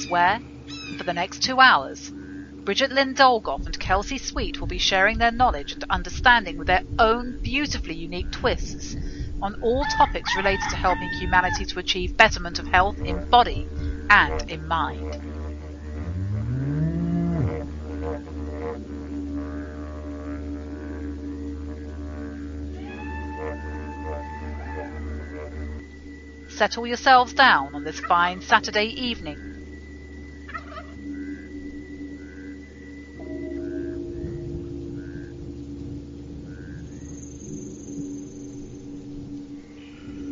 where, for the next 2 hours, Bridgette Lynn Dolgoff and Kelsey Sweet will be sharing their knowledge and understanding with their own beautifully unique twists on all topics related to helping humanity to achieve betterment of health in body and in mind. Settle yourselves down on this fine Saturday evening.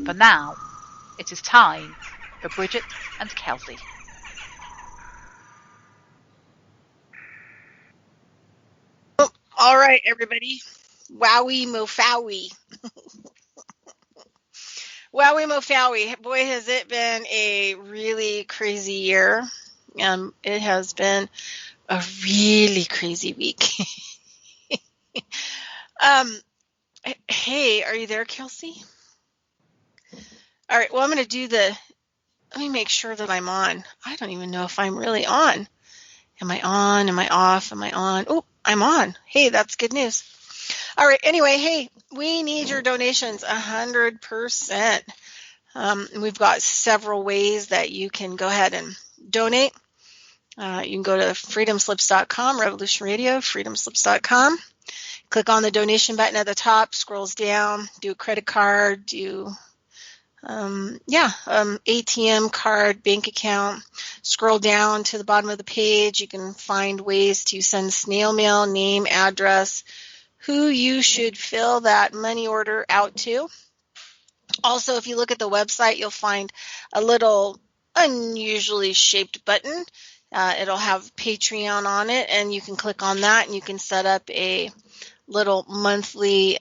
For now, it is time for Bridgette and Kelsey. All right, everybody. Wowie mofowie. Wowie mofowie. Boy, has it been a really crazy year. It has been a really crazy week. Hey, are you there, Kelsey? All right, well, I'm going to do let me make sure that I'm on. I don't even know if I'm really on. Am I on? Am I off? Am I on? Oh, I'm on. Hey, that's good news. All right, anyway, hey, we need your donations 100%. We've got several ways that you can go ahead and donate. You can go to freedomslips.com, Revolution Radio, freedomslips.com. Click on the donation button at the top, scrolls down, do a credit card, do ATM card, bank account. Scroll down to the bottom of the page. You can find ways to send snail mail, name, address, who you should fill that money order out to. Also, if you look at the website, you'll find a little unusually shaped button. It'll have Patreon on it, and you can click on that, and you can set up a little monthly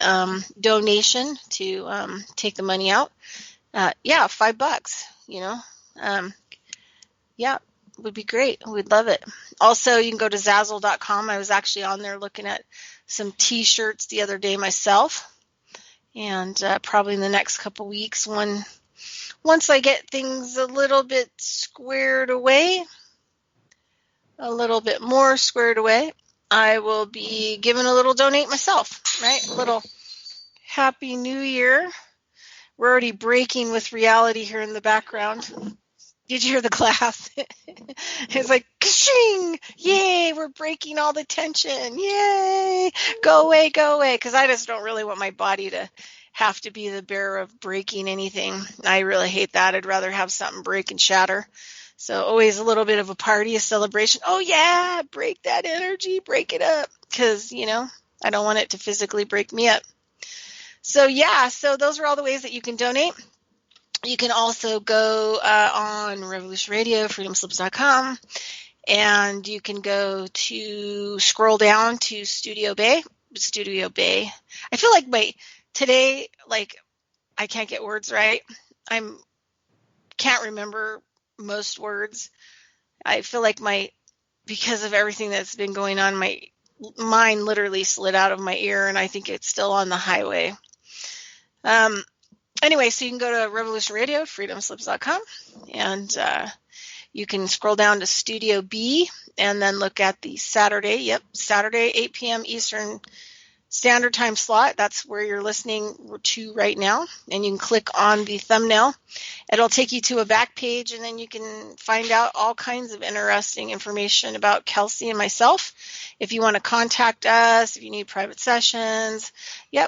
donation to take the money out. $5, would be great. We'd love it. Also, you can go to Zazzle.com. I was actually on there looking at some t-shirts the other day myself. And probably in the next couple weeks, once I get things a little bit squared away, a little bit more squared away, I will be giving a little donate myself, right? A little Happy New Year. We're already breaking with reality here in the background. Did you hear the glass? It's like, ka-shing! Yay, we're breaking all the tension. Yay! Go away, go away. Because I just don't really want my body to have to be the bearer of breaking anything. I really hate that. I'd rather have something break and shatter. So always a little bit of a party, a celebration. Oh, yeah, break that energy, break it up. Because, I don't want it to physically break me up. So, so those are all the ways that you can donate. You can also go on Revolution Radio, freedomslips.com, and you can go to scroll down to Studio Bay. I feel like today, I can't get words right. Can't remember most words. I feel like because of everything that's been going on, my mind literally slid out of my ear, and I think it's still on the highway. Anyway, so you can go to Revolution Radio, freedomslips.com, and you can scroll down to Studio B and then look at the Saturday, 8 p.m. Eastern Standard Time slot. That's where you're listening to right now, and you can click on the thumbnail. It'll take you to a back page, and then you can find out all kinds of interesting information about Kelsey and myself. If you want to contact us, if you need private sessions,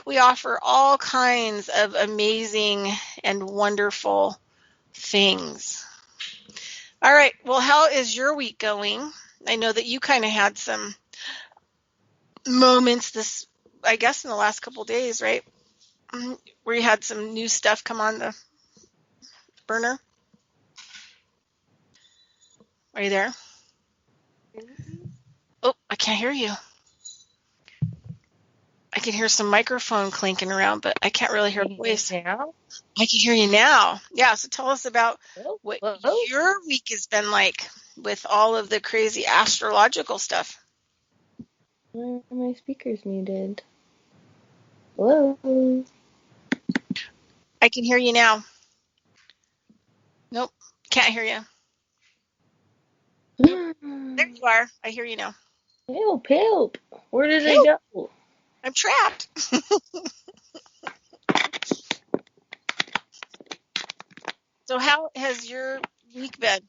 we offer all kinds of amazing and wonderful things. All right, well, how is your week going? I know that you kind of had some moments in the last couple of days, right? Where you had some new stuff come on the burner. Are you there? Oh, I can't hear you. I can hear some microphone clinking around, but I can't really hear a voice. Now? I can hear you now. Yeah, so tell us about what your week has been like with all of the crazy astrological stuff. Why are my speakers muted? Hello? I can hear you now. Nope, can't hear you. There you are. I hear you now. Help, help. Where did it Help! go? I'm trapped. So how has your week been?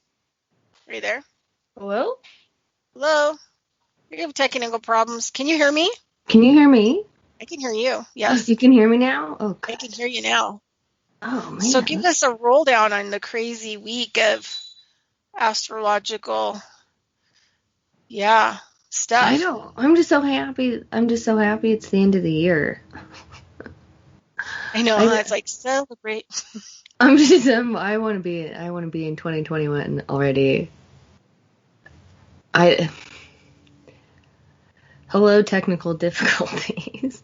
Are you there? Hello? Hello? We have technical problems. Can you hear me? Can you hear me? I can hear you. Oh, Yes. you can hear me now? Oh, I can good. hear you now. Oh, So give man. us a roll down on the crazy week of astrological, I stuff. don't. I'm just so happy. I'm just so happy it's the end of the year. I know, huh? I, It's like celebrate. I'm just. I want to be in 2021 already. I. Hello, technical difficulties.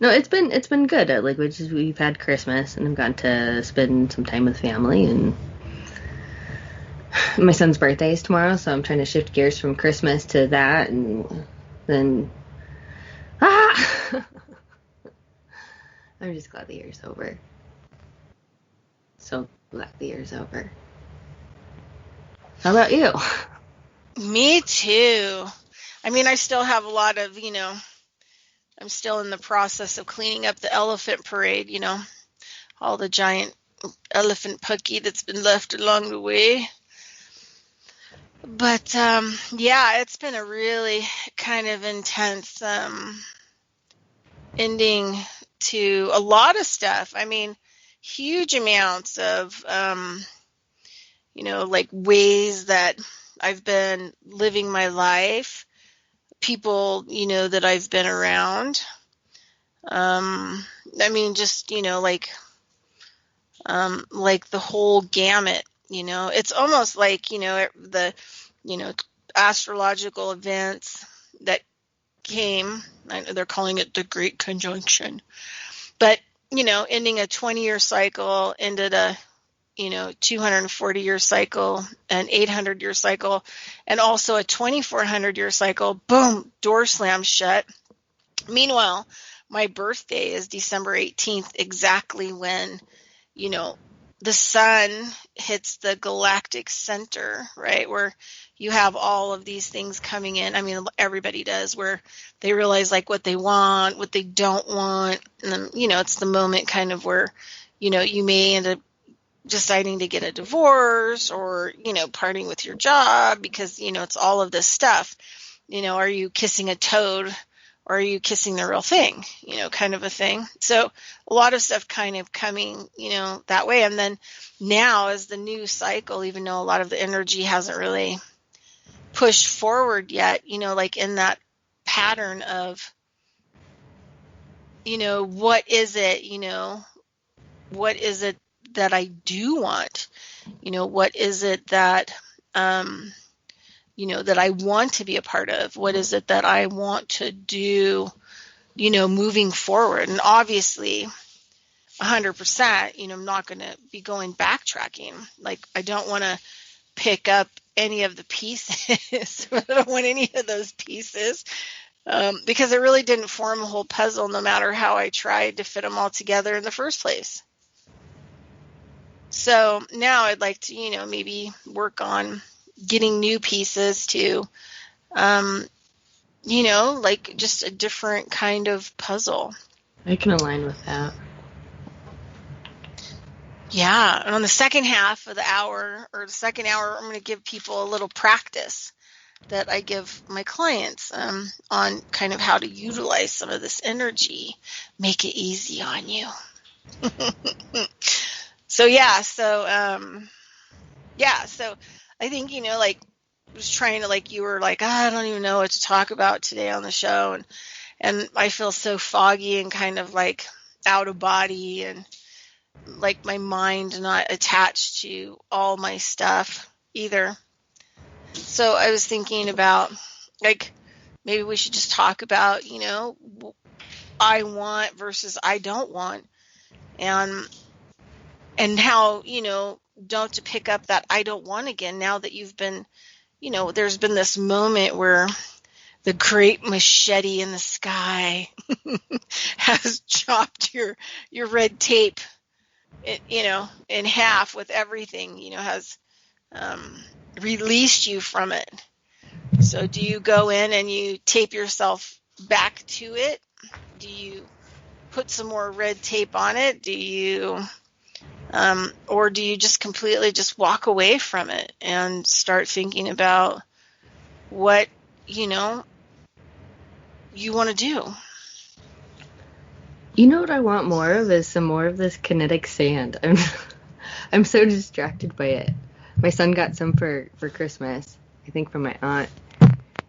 No, it's been good. Like we've had Christmas and I've gotten to spend some time with family, and my son's birthday is tomorrow, so I'm trying to shift gears from Christmas to that, and then ah, I'm just glad the year's over. So glad the year's over. How about you? Me too. I mean, I still have a lot of, I'm still in the process of cleaning up the elephant parade, all the giant elephant pucky that's been left along the way. But yeah, it's been a really kind of intense ending to a lot of stuff. I mean, huge amounts of like ways that I've been living my life, people, that I've been around. I mean, just, like the whole gamut, it's almost like, the, you know, astrological events that came, I know they're calling it the Great Conjunction, but, ending a 20-year cycle, ended a, 240-year cycle, an 800-year cycle, and also a 2400-year cycle. Boom, door slammed shut. Meanwhile, my birthday is December 18th, exactly when, you know, the sun hits the galactic center, right? Where you have all of these things coming in. I mean, everybody does, where they realize like what they want, what they don't want. And then, it's the moment kind of where, you may end up deciding to get a divorce or, parting with your job because, it's all of this stuff. Are you kissing a toad or are you kissing the real thing, kind of a thing. So a lot of stuff kind of coming, that way. And then now as the new cycle, even though a lot of the energy hasn't really pushed forward yet, like in that pattern of, what is it, what is it that I do want? What is it that, that I want to be a part of? What is it that I want to do, moving forward? And obviously, 100%, I'm not going to be going backtracking. Like, I don't want to pick up any of the pieces. I don't want any of those pieces because it really didn't form a whole puzzle no matter how I tried to fit them all together in the first place. So now I'd like to, maybe work on getting new pieces to, like just a different kind of puzzle. I can align with that. Yeah. And on the second half of the hour or the second hour, I'm going to give people a little practice that I give my clients on kind of how to utilize some of this energy, make it easy on you. So, so I think, like, was trying to, like, you were like, I don't even know what to talk about today on the show. And I feel so foggy and kind of like out of body and like my mind not attached to all my stuff either. So I was thinking about like maybe we should just talk about, I want versus I don't want and how, don't to pick up that I don't want again now that you've been, there's been this moment where the great machete in the sky has chopped your red tape, in half with everything, has released you from it. So do you go in and you tape yourself back to it? Do you put some more red tape on it? Do you, or do you just completely just walk away from it and start thinking about what, you want to do? You know what I want more of is some more of this kinetic sand. I'm so distracted by it. My son got some for Christmas, I think from my aunt,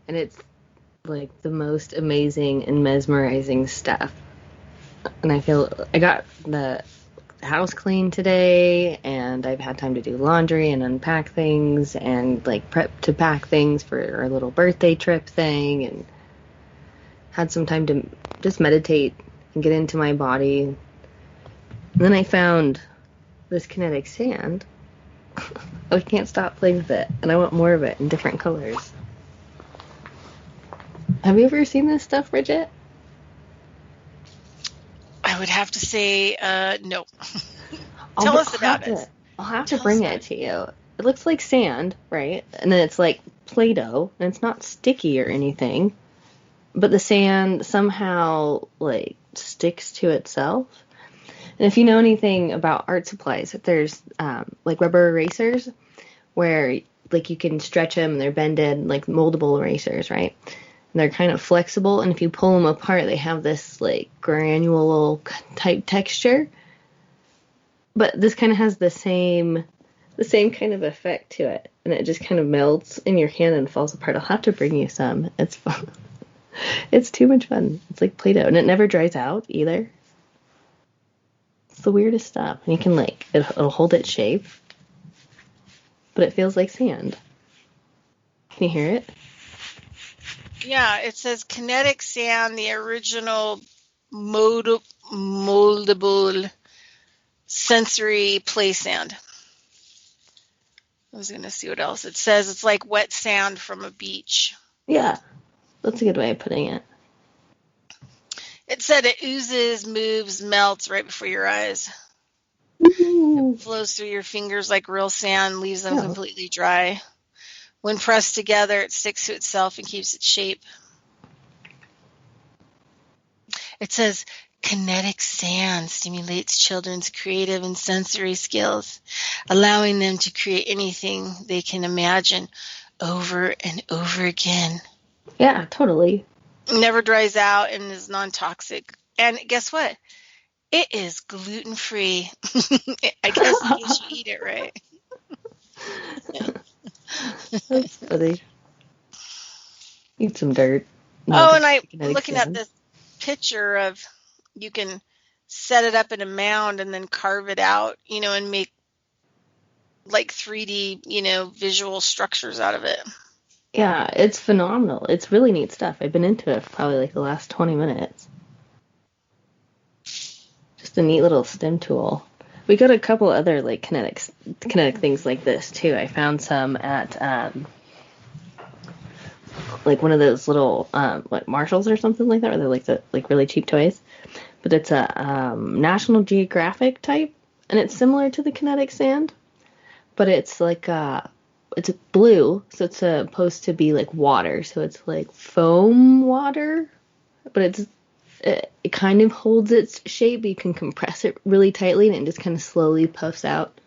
and it's like the most amazing and mesmerizing stuff. And I feel I got the house clean today, and I've had time to do laundry and unpack things and like prep to pack things for our little birthday trip thing, and had some time to just meditate and get into my body. And then I found this kinetic sand. I can't stop playing with it, and I want more of it in different colors. Have you ever seen this stuff, Bridgette? I would have to say no. Tell us about it. I'll have to bring it to you. It looks like sand, right? And then it's like Play-Doh, and it's not sticky or anything. But the sand somehow like sticks to itself. And if you know anything about art supplies, there's like rubber erasers where like you can stretch them and they're bended, like moldable erasers, right? And they're kind of flexible, and if you pull them apart, they have this like granule type texture. But this kind of has the same kind of effect to it, and it just kind of melts in your hand and falls apart. I'll have to bring you some. It's fun. It's too much fun. It's like Play-Doh, and it never dries out either. It's the weirdest stuff. And you can like it'll hold its shape, but it feels like sand. Can you hear it? Yeah, it says kinetic sand, the original moldable sensory play sand. I was going to see what else. It says it's like wet sand from a beach. Yeah, that's a good way of putting it. It said it oozes, moves, melts right before your eyes. Ooh. It flows through your fingers like real sand, leaves them completely dry. When pressed together, it sticks to itself and keeps its shape. It says kinetic sand stimulates children's creative and sensory skills, allowing them to create anything they can imagine over and over again. Yeah, totally. Never dries out and is non-toxic. And guess what? It is gluten-free. I guess you should eat it, right? That's funny. Eat some dirt. Oh, and I'm looking at this picture of you can set it up in a mound and then carve it out, and make like 3D, visual structures out of it. Yeah, it's phenomenal. It's really neat stuff. I've been into it for probably like the last 20 minutes. Just a neat little STEM tool. We got a couple other like kinetic things like this too. I found some at like one of those little like Marshalls or something like that, where they're like the like really cheap toys. But it's a National Geographic type, and it's similar to the kinetic sand, but it's like it's blue, so it's supposed to be like water, so it's like foam water, but it kind of holds its shape. You can compress it really tightly, and it just kind of slowly puffs out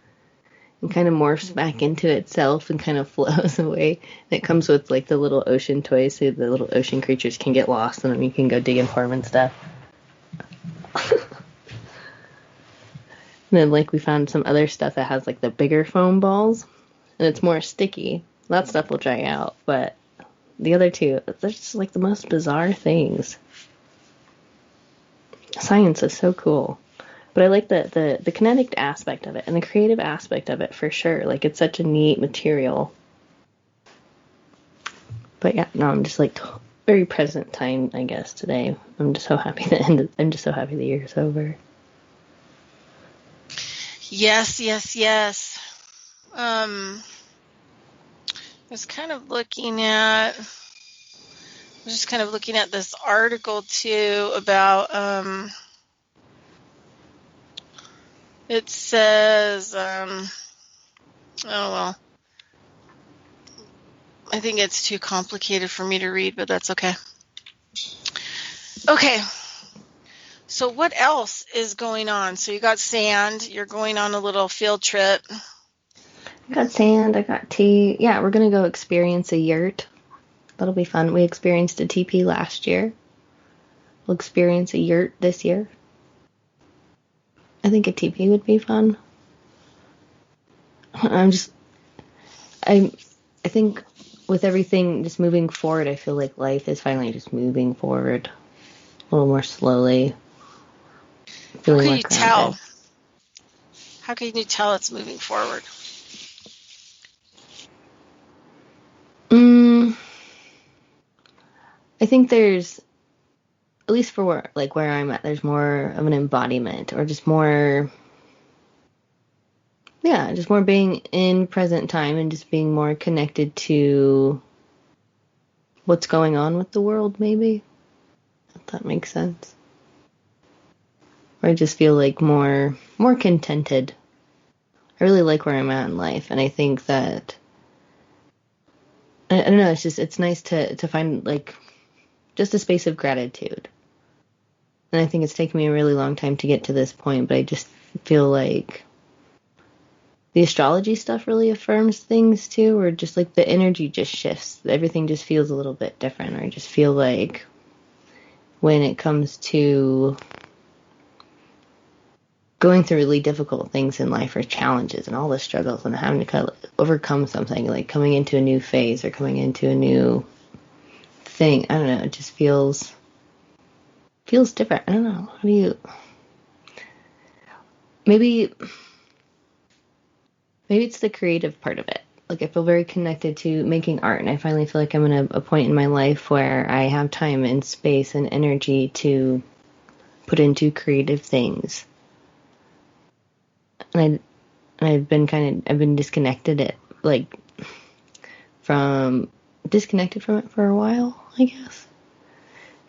and kind of morphs back into itself and kind of flows away. And it comes with like the little ocean toys, so the little ocean creatures can get lost, and then you can go digging for them and stuff. And then like we found some other stuff that has like the bigger foam balls, and it's more sticky. That stuff will dry out, but the other two, they're just like the most bizarre things. Science is so cool. But I like the kinetic aspect of it and the creative aspect of it for sure. Like it's such a neat material. But yeah, no, I'm just like very present time, I guess, today. I'm just so happy I'm just so happy the year's over. Yes. I was just kind of looking at this article too about it says I think it's too complicated for me to read, but that's okay. Okay. So what else is going on? So you got sand. You're going on a little field trip. I got sand. I got tea. Yeah, we're going to go experience a yurt. That'll be fun. We experienced a teepee last year. We'll experience a yurt this year. I think a teepee would be fun. I think with everything just moving forward, I feel like life is finally just moving forward a little more slowly. How can you tell? How can you tell it's moving forward? I think there's, at least for where I'm at, there's more of an embodiment, or just more being in present time and just being more connected to what's going on with the world, maybe, if that makes sense. Or I just feel like more contented. I really like where I'm at in life, and I think that, I don't know, it's nice to find like just a space of gratitude. And I think it's taken me a really long time to get to this point, but I just feel like the astrology stuff really affirms things too, or just like the energy just shifts. Everything just feels a little bit different. Or I just feel like when it comes to going through really difficult things in life, or challenges and all the struggles and having to kind of overcome something, like coming into a new phase or coming into a new thing, I don't know, it just feels different. I don't know. How do you... Maybe it's the creative part of it. Like, I feel very connected to making art, and I finally feel like I'm in a point in my life where I have time and space and energy to put into creative things. And I've been disconnected from it for a while, I guess.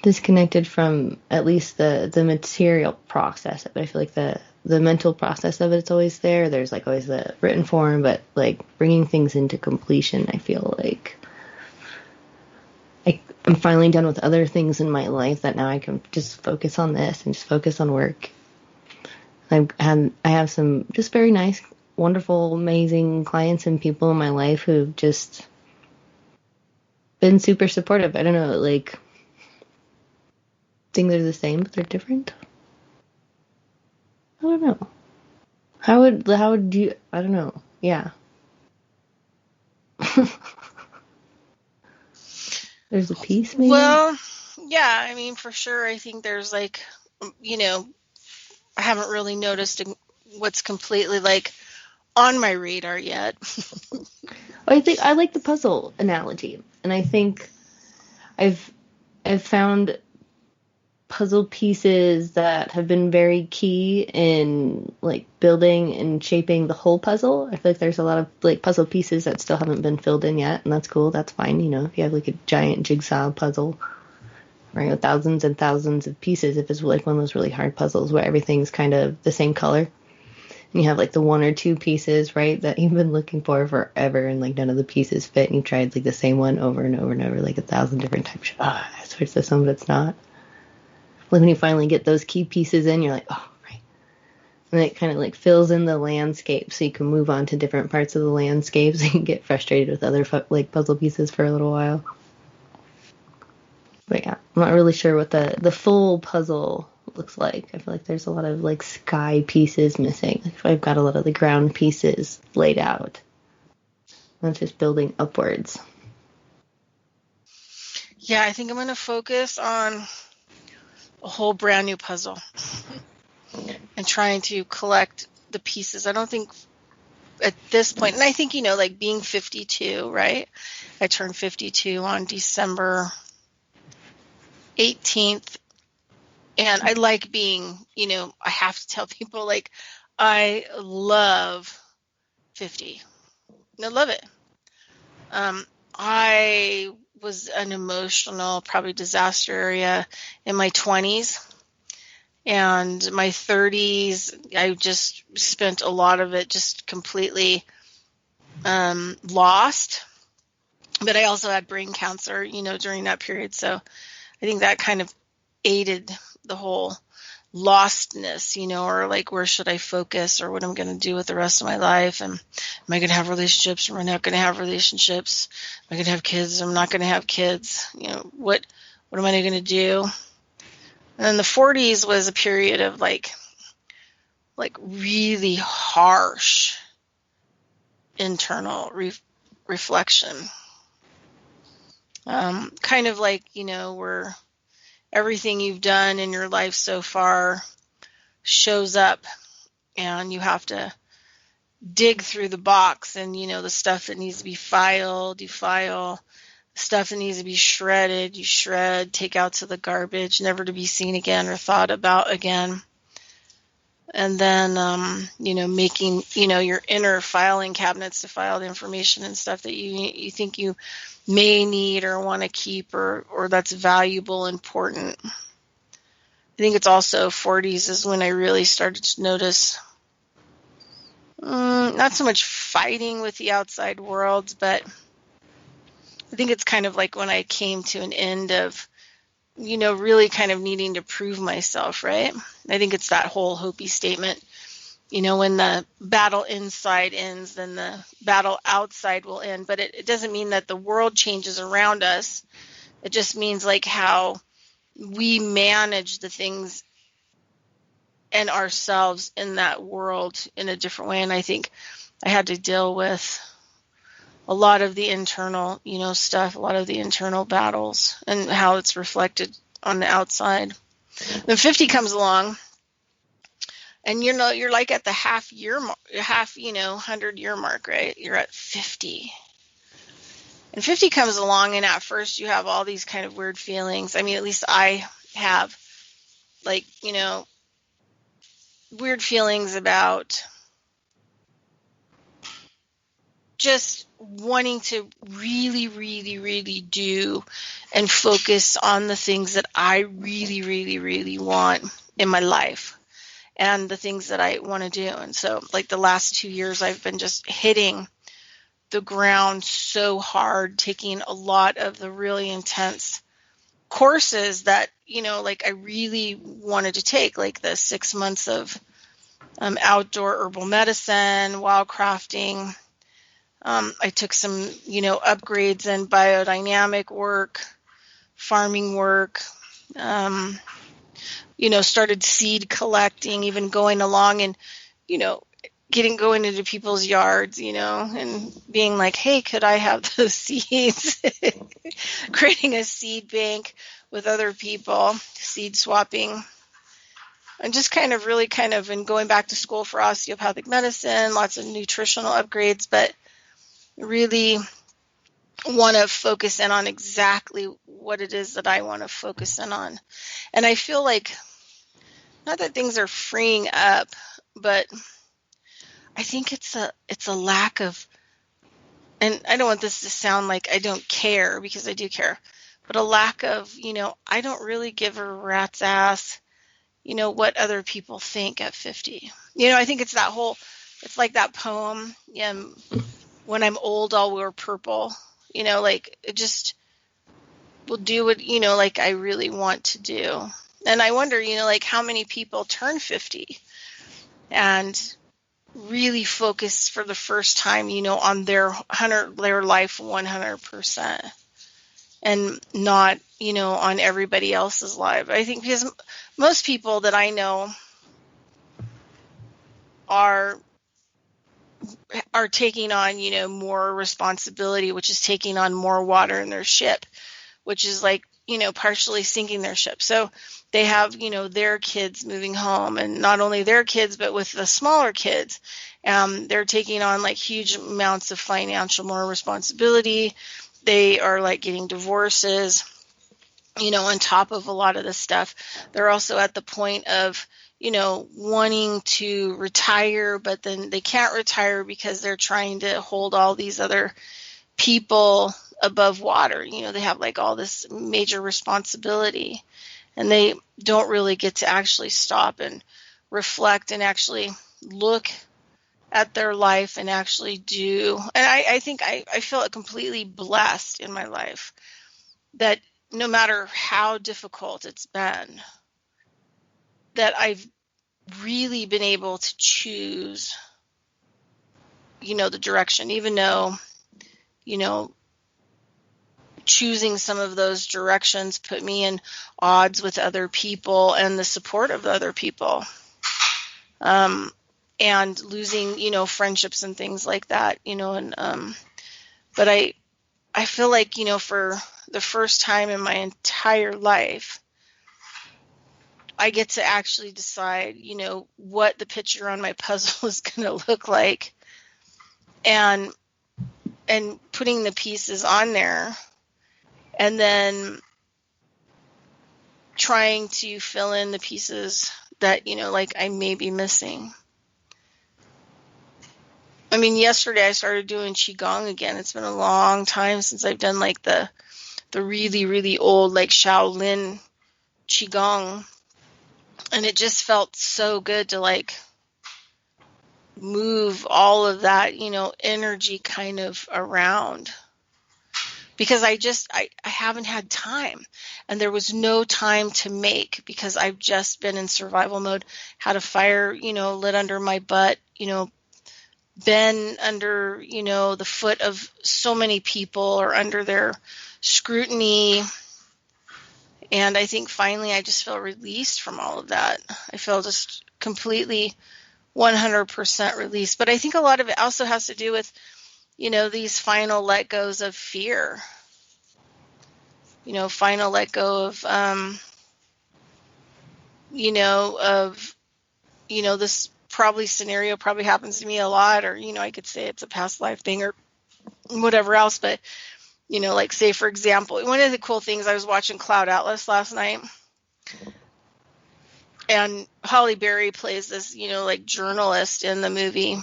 Disconnected from at least the material process. But I feel like the mental process of it's always there. There's like always the written form, but like bringing things into completion, I feel like I'm finally done with other things in my life, that now I can just focus on this and just focus on work. I have some just very nice, wonderful, amazing clients and people in my life who've just been super supportive. I don't know, like, things are the same, but they're different. I don't know. How would you, I don't know. Yeah. There's a piece, maybe? Well, yeah, I mean, for sure, I think there's like, I haven't really noticed what's completely like on my radar yet. I think I like the puzzle analogy, and I think I've found puzzle pieces that have been very key in like building and shaping the whole puzzle. I feel like there's a lot of like puzzle pieces that still haven't been filled in yet, and that's cool. That's fine, if you have like a giant jigsaw puzzle, right, with thousands and thousands of pieces. If it's like one of those really hard puzzles where everything's kind of the same color, and you have like the one or two pieces, right, that you've been looking for forever, and like none of the pieces fit, and you tried like the same one over and over and over, like 1,000 different times. I switched this one, but it's not. Like when you finally get those key pieces in, you're like, oh, right. And it kind of like fills in the landscape, so you can move on to different parts of the landscape, so you can get frustrated with other like puzzle pieces for a little while. But yeah, I'm not really sure what the full puzzle looks like. I feel like there's a lot of like sky pieces missing. Like I've got a lot of the ground pieces laid out. I'm just building upwards. Yeah, I think I'm going to focus on a whole brand new puzzle and trying to collect the pieces. I don't think at this point, and I think, like being 52, right? I turned 52 on December 18th. And I like being, I have to tell people, like, I love 50. I love it. I was an emotional, probably disaster area in my 20s. And my 30s, I just spent a lot of it just completely lost. But I also had brain cancer, during that period. So I think that kind of aided the whole lostness, or like, where should I focus, or what I'm going to do with the rest of my life? And am I going to have relationships? Am I not going to have relationships? Am I going to have kids? I'm not going to have kids. What am I going to do? And then the 40s was a period of like really harsh internal reflection. Kind of like, where everything you've done in your life so far shows up, and you have to dig through the box, and the stuff that needs to be filed, you file. Stuff that needs to be shredded, you shred, take out to the garbage, never to be seen again or thought about again. And then, making, your inner filing cabinets to file the information and stuff that you think you may need or want to keep, or that's valuable, important. I think it's also 40s is when I really started to notice not so much fighting with the outside world, but I think it's kind of like when I came to an end of, really kind of needing to prove myself, right? I think it's that whole Hopi statement, when the battle inside ends, then the battle outside will end. But it doesn't mean that the world changes around us. It just means like how we manage the things and ourselves in that world in a different way. And I think I had to deal with a lot of the internal, stuff, a lot of the internal battles and how it's reflected on the outside. Then 50 comes along, and you're like at the 100-year mark, right? You're at 50. And 50 comes along, and at first you have all these kind of weird feelings. I mean, at least I have, like, weird feelings about just wanting to really, really, really do and focus on the things that I really, really, really want in my life and the things that I want to do. And so, like, the last 2 years, I've been just hitting the ground so hard, taking a lot of the really intense courses that, like, I really wanted to take, like the 6 months of outdoor herbal medicine, wildcrafting. I took some, upgrades in biodynamic work, farming work, started seed collecting, even going along and, going into people's yards, and being like, hey, could I have those seeds? Creating a seed bank with other people, seed swapping. And just kind of and going back to school for osteopathic medicine, lots of nutritional upgrades, but really want to focus in on exactly what it is that I want to focus in on. And I feel like, not that things are freeing up, but I think it's a lack of, and I don't want this to sound like I don't care, because I do care, but a lack of, I don't really give a rat's ass, what other people think at 50. I think it's like that poem, when I'm old, I'll wear purple, like, it just will do what, like, I really want to do. And I wonder, like, how many people turn 50 and really focus for the first time, on their life 100%, and not, on everybody else's life. I think because most people that I know are taking on, more responsibility, which is taking on more water in their ship, which is like, partially sinking their ship. So they have, their kids moving home, and not only their kids, but with the smaller kids, they're taking on like huge amounts of financial more responsibility. They are like getting divorces, on top of a lot of this stuff. They're also at the point of, wanting to retire, but then they can't retire because they're trying to hold all these other people above water. They have like all this major responsibility, and they don't really get to actually stop and reflect and actually look at their life and actually do. And I think I feel completely blessed in my life that no matter how difficult it's been, that I've really been able to choose, the direction, even though, choosing some of those directions put me in odds with other people and the support of the other people. And losing, friendships and things like that, but I feel like, for the first time in my entire life, I get to actually decide, what the picture on my puzzle is going to look like, and putting the pieces on there, and then trying to fill in the pieces that, I may be missing. I mean, yesterday I started doing Qigong again. It's been a long time since I've done the really, really old, Shaolin Qigong. And it just felt so good to move all of that, energy kind of around. Because I haven't had time, and there was no time to make, because I've just been in survival mode, had a fire, lit under my butt, been under, the foot of so many people, or under their scrutiny. And I think finally I just feel released from all of that. I feel just completely 100% released. But I think a lot of it also has to do with, these final let goes of fear. Final let go of, this probably scenario probably happens to me a lot, or, I could say it's a past life thing or whatever else. But, say, for example, one of the cool things, I was watching Cloud Atlas last night, and Holly Berry plays this, journalist in the movie,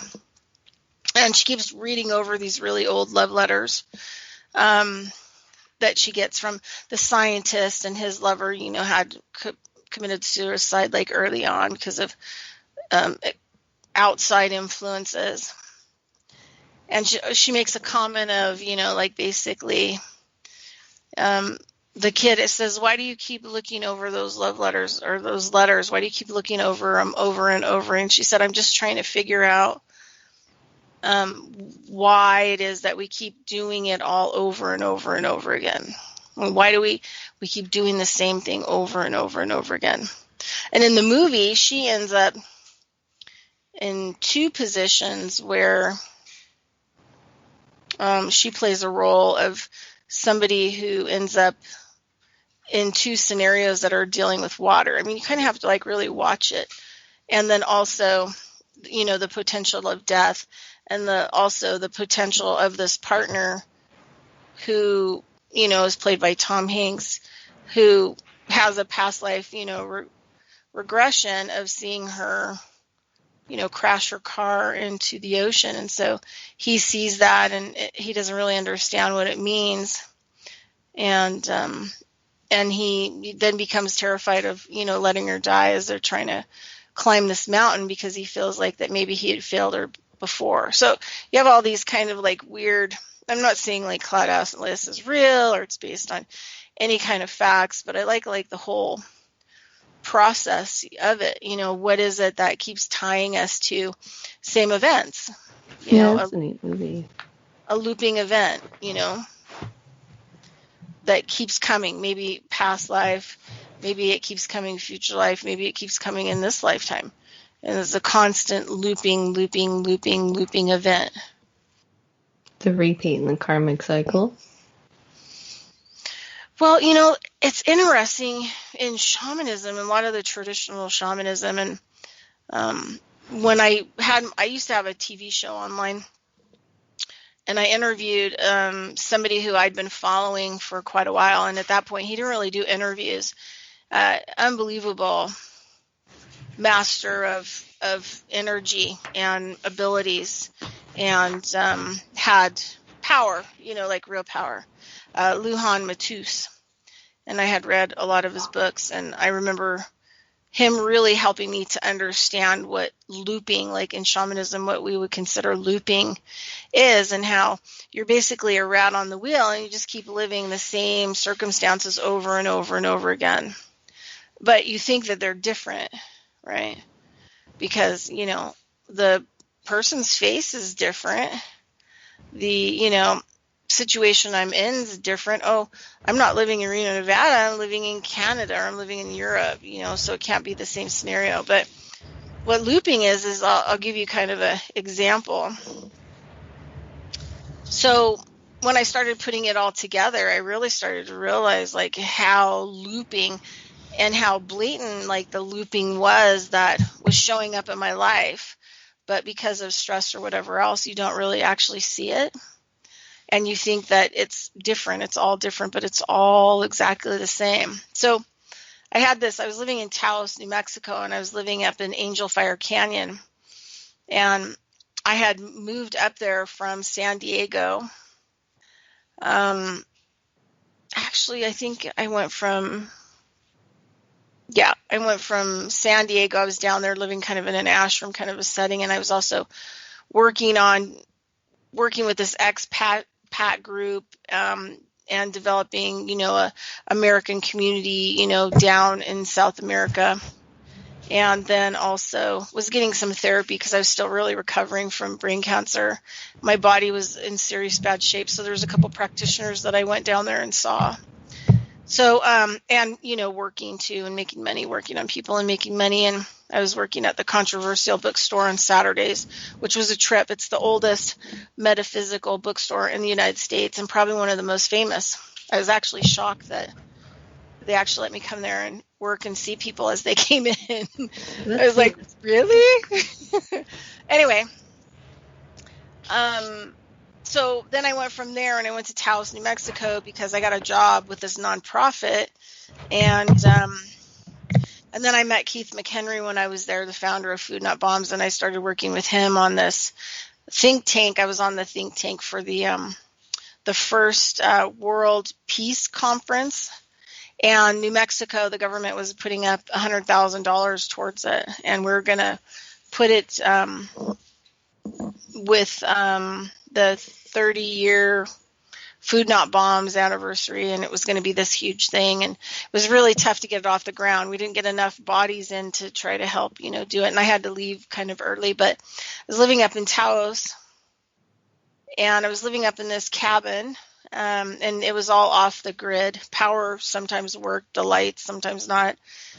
and she keeps reading over these really old love letters that she gets from the scientist, and his lover, had committed suicide early on because of outside influences. And she makes a comment of, basically, the kid, it says, why do you keep looking over those love letters, or those letters? Why do you keep looking over them over and over? And she said, I'm just trying to figure out why it is that we keep doing it all over and over and over again. Why do we keep doing the same thing over and over and over again? And in the movie, she ends up in two positions where she plays a role of somebody who ends up in two scenarios that are dealing with water. I mean, you kind of have to really watch it. And then also, the potential of death, and also the potential of this partner who, is played by Tom Hanks, who has a past life, regression of seeing her, crash her car into the ocean. And so he sees that, and he doesn't really understand what it means. And he then becomes terrified of, letting her die as they're trying to climb this mountain, because he feels like that maybe he had failed her before. So you have all these kind of weird, I'm not saying Cloud Atlas is real or it's based on any kind of facts, but I like the whole process of it. What is it that keeps tying us to same events? It's a neat movie. A looping event, that keeps coming, maybe past life, maybe it keeps coming future life, maybe it keeps coming in this lifetime. And it's a constant looping event. The repeat in the karmic cycle. Well, it's interesting in shamanism, and a lot of the traditional shamanism, and when I used to have a TV show online, and I interviewed somebody who I'd been following for quite a while, and at that point he didn't really do interviews. Unbelievable master of energy and abilities, and had power, real power. Lujan Matus. And I had read a lot of his books, and I remember him really helping me to understand what looping, like in shamanism, what we would consider looping is, and how you're basically a rat on the wheel and you just keep living the same circumstances over and over and over again. But you think that they're different, right? Because, the person's face is different. The, situation I'm in is different. Oh, I'm not living in Reno, Nevada. I'm living in Canada, or I'm living in Europe, so it can't be the same scenario. But what looping is I'll give you kind of an example. So when I started putting it all together, I really started to realize like how looping and how blatant like the looping was that was showing up in my life. But because of stress or whatever else, you don't really actually see it. And you think that it's different. It's all different, but it's all exactly the same. So I was living in Taos, New Mexico, and I was living up in Angel Fire Canyon. And I had moved up there from San Diego. Actually, I think I went from San Diego. I was down there living kind of in an ashram kind of a setting. And I was also working with this expat group, and developing, a American community, down in South America. And then also was getting some therapy because I was still really recovering from brain cancer. My body was in serious bad shape. So there was a couple practitioners that I went down there and saw. So, and, working too and making money, working on people and making money. And I was working at the Controversial bookstore on Saturdays, which was a trip. It's the oldest metaphysical bookstore in the United States and probably one of the most famous. I was actually shocked that they actually let me come there and work and see people as they came in. I was like, really? Anyway, so then I went from there and I went to Taos, New Mexico, because I got a job with this nonprofit. And then I met Keith McHenry when I was there, the founder of Food Not Bombs, and I started working with him on this think tank. I was on the think tank for the first World Peace Conference. And New Mexico, the government was putting up $100,000 towards it, and we're going to put it with the 30-year Food Not Bombs anniversary, and it was going to be this huge thing, and it was really tough to get it off the ground. We didn't get enough bodies in to try to help, do it, and I had to leave kind of early, but I was living up in Taos, and I was living up in this cabin, and it was all off the grid. Power sometimes worked, the lights sometimes not,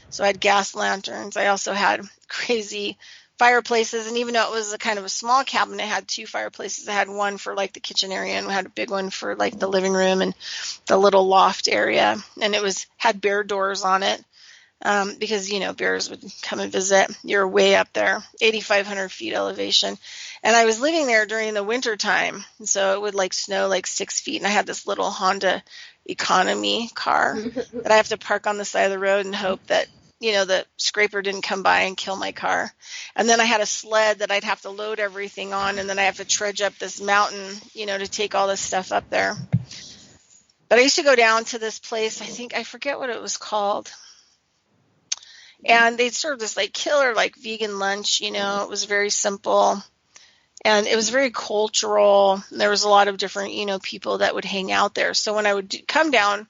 so I had gas lanterns. I also had crazy fireplaces, and even though it was a kind of a small cabin, it had two fireplaces. I had one for like the kitchen area, and we had a big one for like the living room and the little loft area, and it had bear doors on it, because bears would come and visit. You're way up there, 8,500 feet elevation, and I was living there during the winter time, so it would like snow like 6 feet, and I had this little Honda economy car that I have to park on the side of the road and hope that the scraper didn't come by and kill my car. And then I had a sled that I'd have to load everything on, and then I have to trudge up this mountain, to take all this stuff up there. But I used to go down to this place, I forget what it was called. And they'd serve this like killer, like vegan lunch, it was very simple. And it was very cultural. There was a lot of different, people that would hang out there. So when I would come down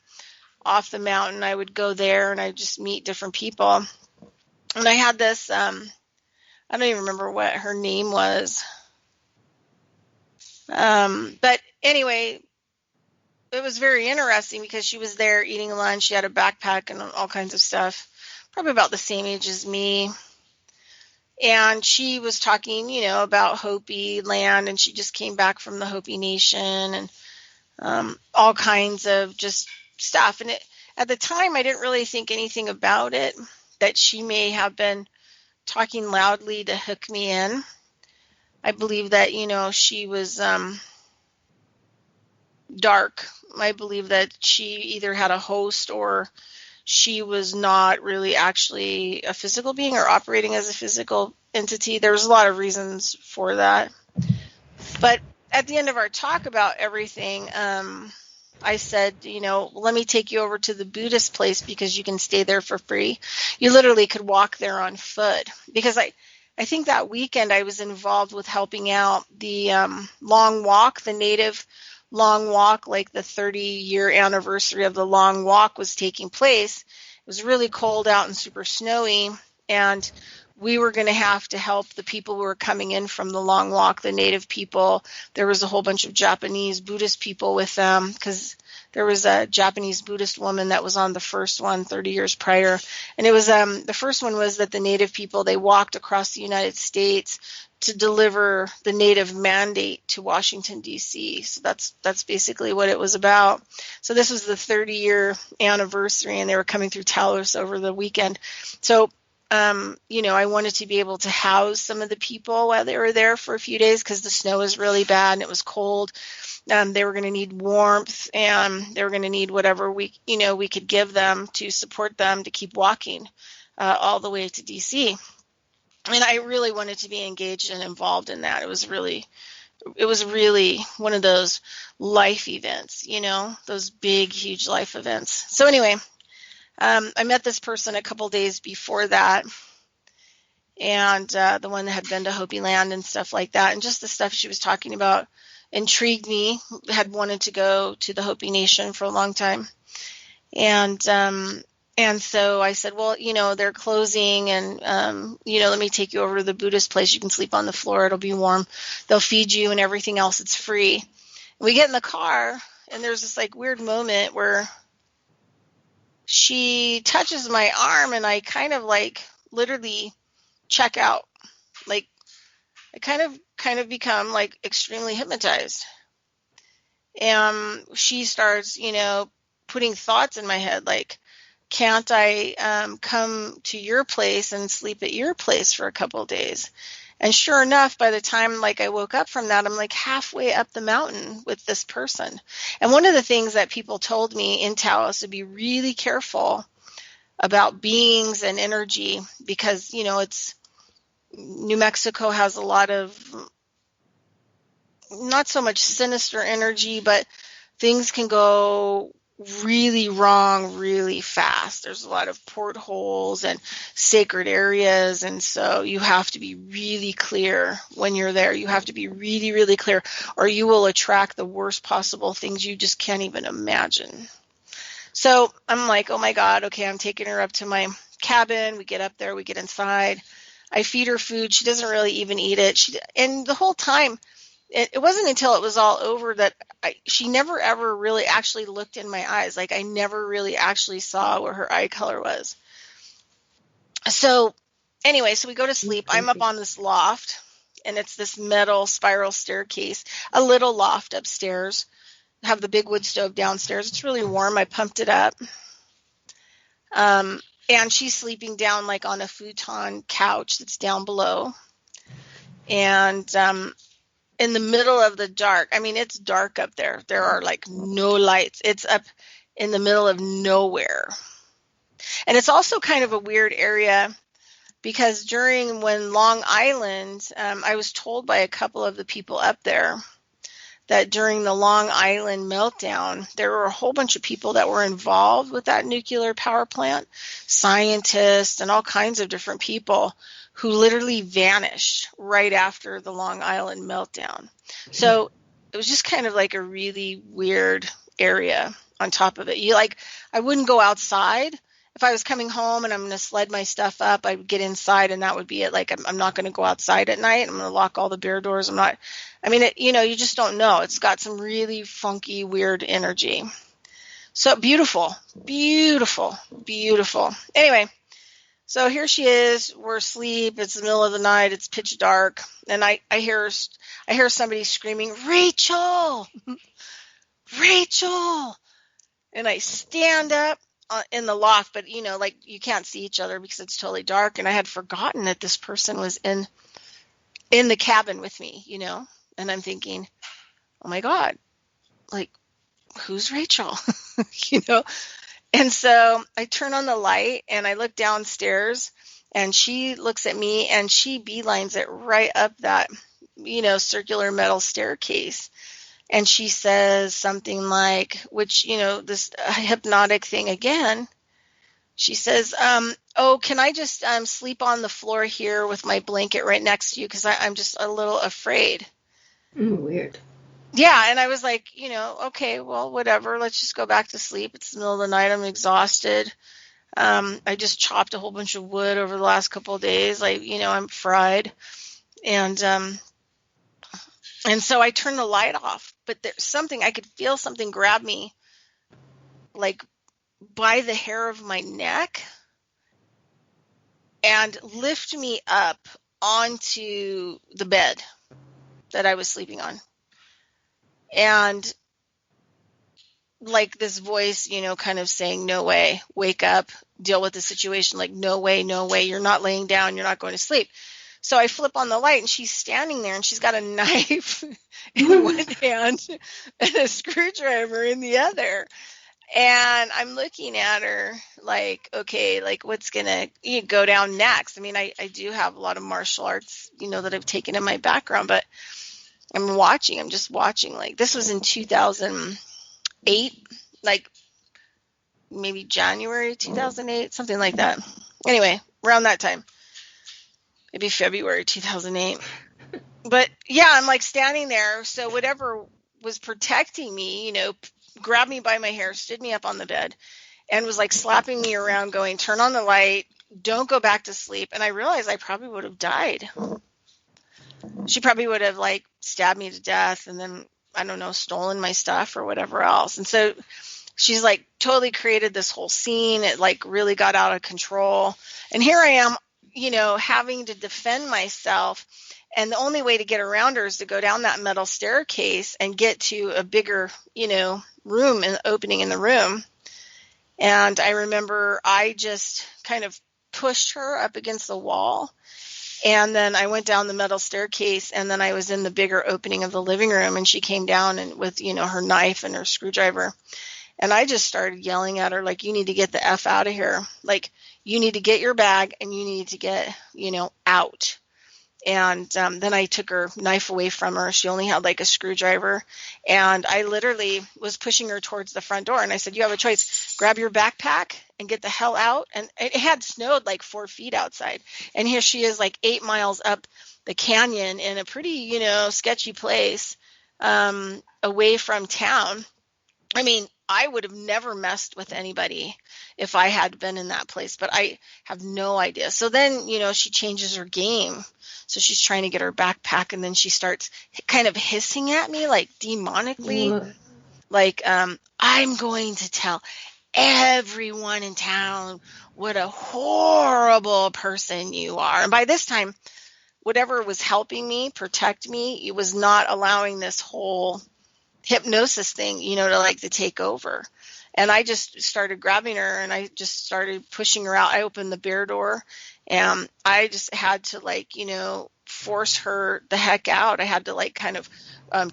off the mountain, I would go there and I'd just meet different people. And I had this, I don't even remember what her name was. But anyway, it was very interesting because she was there eating lunch. She had a backpack and all kinds of stuff, probably about the same age as me. And she was talking, about Hopi land, and she just came back from the Hopi Nation and all kinds of just stuff. And at the time, I didn't really think anything about it, that she may have been talking loudly to hook me in. I believe that, she was dark. I believe that she either had a host or she was not really actually a physical being or operating as a physical entity. There was a lot of reasons for that. But at the end of our talk about everything, I said, let me take you over to the Buddhist place because you can stay there for free. You literally could walk there on foot, because I think that weekend I was involved with helping out the long walk, the native long walk, like the 30-year anniversary of the long walk was taking place. It was really cold out and super snowy, and we were going to have to help the people who were coming in from the long walk, the native people. There was a whole bunch of Japanese Buddhist people with them, because there was a Japanese Buddhist woman that was on the first one 30 years prior. And it was the first one was that the native people, they walked across the United States to deliver the native mandate to Washington, D.C. So that's basically what it was about. So this was the 30-year anniversary, and they were coming through Taos over the weekend. So I wanted to be able to house some of the people while they were there for a few days, because the snow was really bad and it was cold. They were going to need warmth, and they were going to need whatever we could give them to support them to keep walking all the way to DC. And I really wanted to be engaged and involved in that. It was really one of those life events, those big, huge life events. So anyway, I met this person a couple days before that, and the one that had been to Hopi Land and stuff like that, and just the stuff she was talking about intrigued me. Had wanted to go to the Hopi Nation for a long time, and so I said, well, they're closing, and let me take you over to the Buddhist place. You can sleep on the floor. It'll be warm. They'll feed you and everything else. It's free. And we get in the car, and there's this like weird moment where she touches my arm, and I kind of like literally check out. Like I kind of become like extremely hypnotized. And she starts, putting thoughts in my head like, can't I come to your place and sleep at your place for a couple of days? And sure enough, by the time like I woke up from that, I'm like halfway up the mountain with this person. And one of the things that people told me in Taos to be really careful about beings and energy, because, it's New Mexico has a lot of not so much sinister energy, but things can go really wrong really fast. There's a lot of portholes and sacred areas, and so you have to be really clear when you're there. You have to be really, really clear, or you will attract the worst possible things you just can't even imagine. So I'm like, oh my God, okay, I'm taking her up to my cabin. We get up there, we get inside. I feed her food. She doesn't really even eat it. And the whole time, it wasn't until it was all over that she never ever really actually looked in my eyes. Like I never really actually saw what her eye color was. So anyway, so we go to sleep. I'm up on this loft, and it's this metal spiral staircase, a little loft upstairs. I have the big wood stove downstairs. It's really warm. I pumped it up. And she's sleeping down like on a futon couch that's down below. And in the middle of the dark, I mean, it's dark up there. There are like no lights. It's up in the middle of nowhere. And it's also kind of a weird area, because when Long Island, I was told by a couple of the people up there that during the Long Island meltdown, there were a whole bunch of people that were involved with that nuclear power plant, scientists and all kinds of different people who literally vanished right after the Long Island meltdown. So it was just kind of like a really weird area on top of it. I wouldn't go outside. If I was coming home and I'm going to sled my stuff up, I would get inside, and that would be it. Like, I'm not going to go outside at night. I'm going to lock all the bare doors. You just don't know. It's got some really funky, weird energy. So beautiful, beautiful, beautiful. Anyway, so here she is. We're asleep. It's the middle of the night. It's pitch dark. And I hear somebody screaming, "Rachel! Rachel!" And I stand up in the loft, but you can't see each other because it's totally dark. And I had forgotten that this person was in the cabin with me, and I'm thinking, oh my God, like, who's Rachel? And so I turn on the light and I look downstairs, and she looks at me and she beelines it right up that, circular metal staircase. And she says something like, which, this hypnotic thing again. She says, oh, can I just sleep on the floor here with my blanket right next to you? Because I'm just a little afraid. Weird. Yeah, and I was like, okay, well, whatever. Let's just go back to sleep. It's the middle of the night. I'm exhausted. I just chopped a whole bunch of wood over the last couple of days. I'm fried. And so I turned the light off. But there's something, I could feel something grab me, like by the hair of my neck, and lift me up onto the bed that I was sleeping on. And like this voice, kind of saying, no way, wake up, deal with the situation. Like, no way, you're not laying down, you're not going to sleep. So I flip on the light, and she's standing there, and she's got a knife in one hand and a screwdriver in the other. And I'm looking at her like, okay, like what's going to go down next? I mean, I do have a lot of martial arts, that I've taken in my background, but I'm just watching. Like, this was in 2008, like maybe January 2008, something like that. Anyway, around that time, maybe February 2008. But yeah, I'm like standing there. So whatever was protecting me, grabbed me by my hair, stood me up on the bed, and was like slapping me around, going, turn on the light, don't go back to sleep. And I realized I probably would have died. She probably would have like stabbed me to death, and then, I don't know, stolen my stuff or whatever else. And so she's like totally created this whole scene. It like really got out of control. And here I am, having to defend myself. And the only way to get around her is to go down that metal staircase and get to a bigger, room and opening in the room. And I remember I just kind of pushed her up against the wall. And then I went down the metal staircase, and then I was in the bigger opening of the living room, and she came down and with, her knife and her screwdriver. And I just started yelling at her, like, you need to get the F out of here. Like, you need to get your bag, and you need to get, out. And then I took her knife away from her. She only had like a screwdriver. And I literally was pushing her towards the front door. And I said, you have a choice. Grab your backpack and get the hell out. And it had snowed like 4 feet outside. And here she is like 8 miles up the canyon in a pretty, sketchy place away from town. I mean, I would have never messed with anybody if I had been in that place, but I have no idea. So then, she changes her game. So she's trying to get her backpack, and then she starts kind of hissing at me, like demonically, like, I'm going to tell everyone in town what a horrible person you are. And by this time, whatever was helping me, protect me, it was not allowing this whole hypnosis thing, to take over. And I just started grabbing her, and I just started pushing her out. I opened the bear door, and I just had to force her the heck out. I had to kind of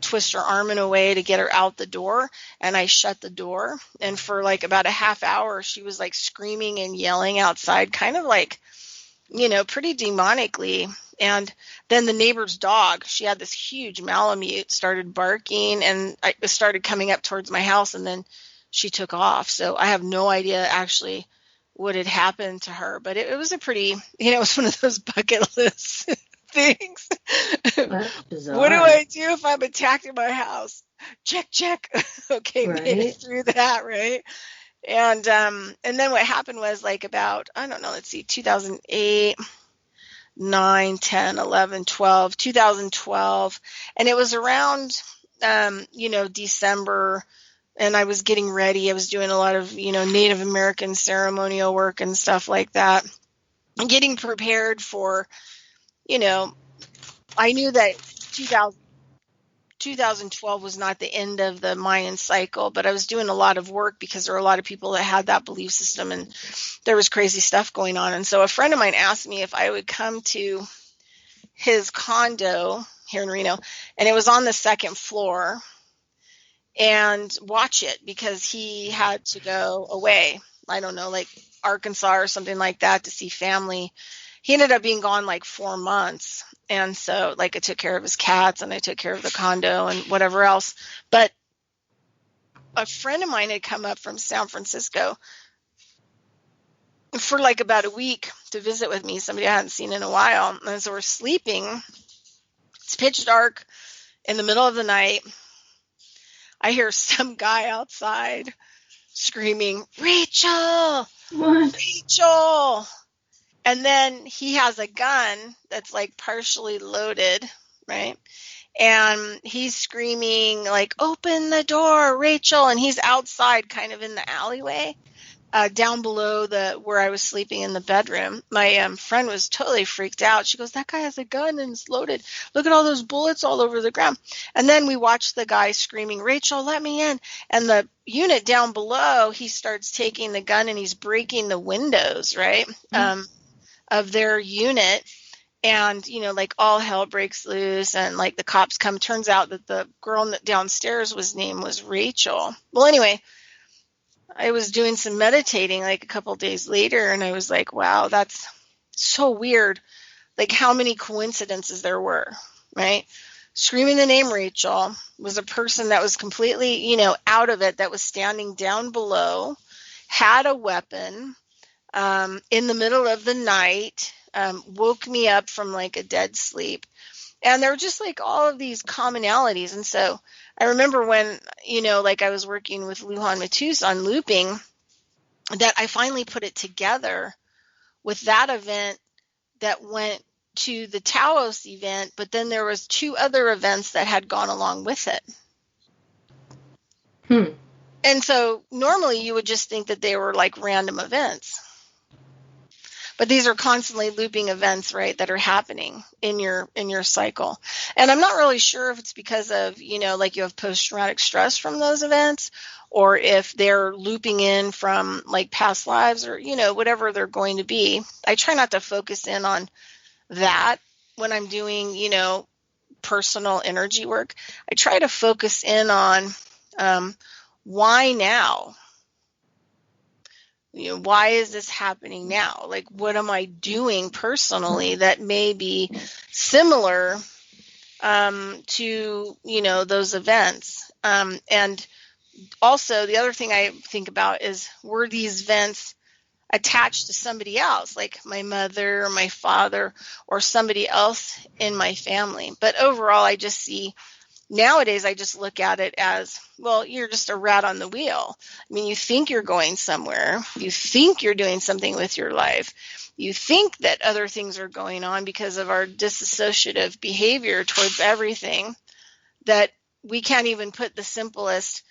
twist her arm in a way to get her out the door, and I shut the door. And for about a half hour, she was screaming and yelling outside, kind of pretty demonically. And then the neighbor's dog, she had this huge Malamute, started barking, and it started coming up towards my house, and then she took off. So I have no idea actually what had happened to her, but it was a pretty, it was one of those bucket list things. That's bizarre. What do I do if I'm attacked in my house? Check. Okay, right. Made it through that, right? And then what happened was about, I don't know, let's see, 2008, 9, 10, 11, 12, 2012. And it was around, December, and I was getting ready. I was doing a lot of, Native American ceremonial work and stuff like that, and getting prepared for, I knew that 2012 was not the end of the Mayan cycle, but I was doing a lot of work because there were a lot of people that had that belief system, and there was crazy stuff going on. And so a friend of mine asked me if I would come to his condo here in Reno, and it was on the second floor, and watch it because he had to go away. I don't know, like Arkansas or something like that to see family. He ended up being gone 4 months. And so, like, I took care of his cats and I took care of the condo and whatever else. But a friend of mine had come up from San Francisco for like about a week to visit with me, somebody I hadn't seen in a while. And as we're sleeping, it's pitch dark in the middle of the night. I hear some guy outside screaming, "Rachel! What? Rachel!" And then he has a gun that's like partially loaded, right? And he's screaming like, "Open the door, Rachel!" And he's outside kind of in the alleyway. Down below where I was sleeping in the bedroom. My friend was totally freaked out. She goes, "That guy has a gun and it's loaded. Look at all those bullets all over the ground." And then we watched the guy screaming, "Rachel, let me in." And the unit down below, he starts taking the gun and he's breaking the windows, right, of their unit. And, like, all hell breaks loose and, like, the cops come. Turns out that the girl downstairs name was Rachel. Well, anyway, I was doing some meditating like a couple days later, and I was like, wow, that's so weird. Like, how many coincidences there were, right? Screaming the name Rachel was a person that was completely, out of it, that was standing down below, had a weapon, in the middle of the night, woke me up from like a dead sleep. And there were just like all of these commonalities. And so I remember when, like, I was working with Lujan Matus on looping, that I finally put it together with that event that went to the Taos event, but then there was 2 other events that had gone along with it. And so normally you would just think that they were like random events. But these are constantly looping events, right, that are happening in your cycle. And I'm not really sure if it's because of, like, you have post-traumatic stress from those events, or if they're looping in from like past lives, or, whatever they're going to be. I try not to focus in on that when I'm doing, personal energy work. I try to focus in on why now? Why is this happening now? Like, what am I doing personally that may be similar to, those events? And also, the other thing I think about is, were these events attached to somebody else, like my mother or my father or somebody else in my family? But overall, nowadays, I just look at it as, well, you're just a rat on the wheel. I mean, you think you're going somewhere. You think you're doing something with your life. You think that other things are going on because of our disassociative behavior towards everything, that we can't even put the simplest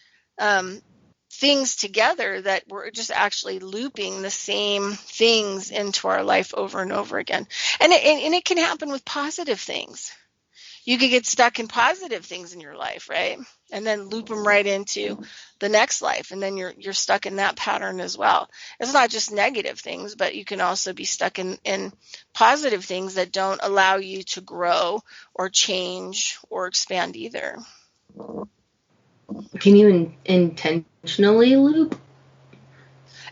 things together, that we're just actually looping the same things into our life over and over again. And it can happen with positive things. You could get stuck in positive things in your life, right? And then loop them right into the next life. And then you're stuck in that pattern as well. It's not just negative things, but you can also be stuck in positive things that don't allow you to grow or change or expand either. Can you intentionally loop?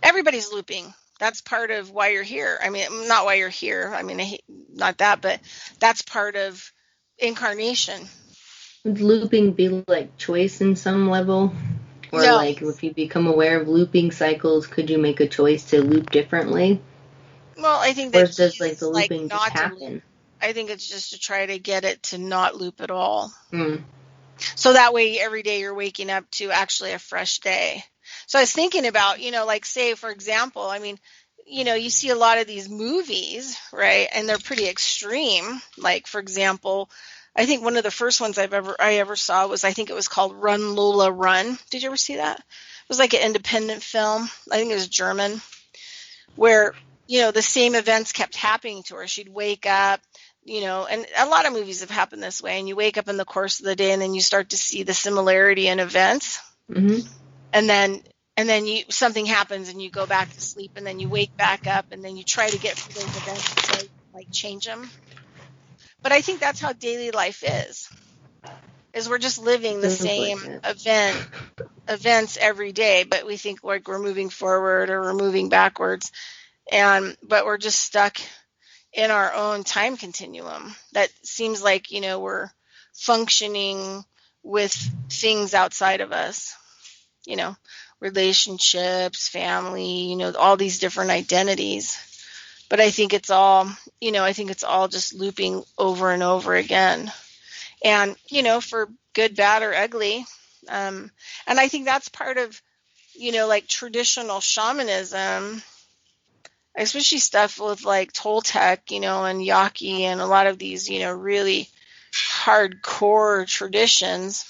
Everybody's looping. That's part of why you're here. I mean, not why you're here. I mean, not that, but that's part of incarnation. Would looping be like choice in some level? Or No. like, if you become aware of looping cycles, could you make a choice to loop differently? Well, I think Or that does like the looping just happen? I think it's just to try to get it to not loop at all. So that way every day you're waking up to actually a fresh day. So I was thinking about, like, say, for example, I mean, you see a lot of these movies, right? And they're pretty extreme. Like, for example, I think one of the first ones I ever saw was, I think it was called Run Lola Run. Did you ever see that? It was like an independent film. I think it was German, where, the same events kept happening to her. She'd wake up, and a lot of movies have happened this way, and you wake up in the course of the day and then you start to see the similarity in events. Mm-hmm. And then something happens and you go back to sleep, and then you wake back up and then you try to get through those events and try to, like, change them. But I think that's how daily life is we're just living the same events every day, but we think like we're moving forward or we're moving backwards. But we're just stuck in our own time continuum. That seems like, we're functioning with things outside of us, relationships, family, all these different identities. But I think it's all, just looping over and over again. And, for good, bad, or ugly. And I think that's part of, like traditional shamanism, especially stuff with like Toltec, and Yaqui and a lot of these, really hardcore traditions.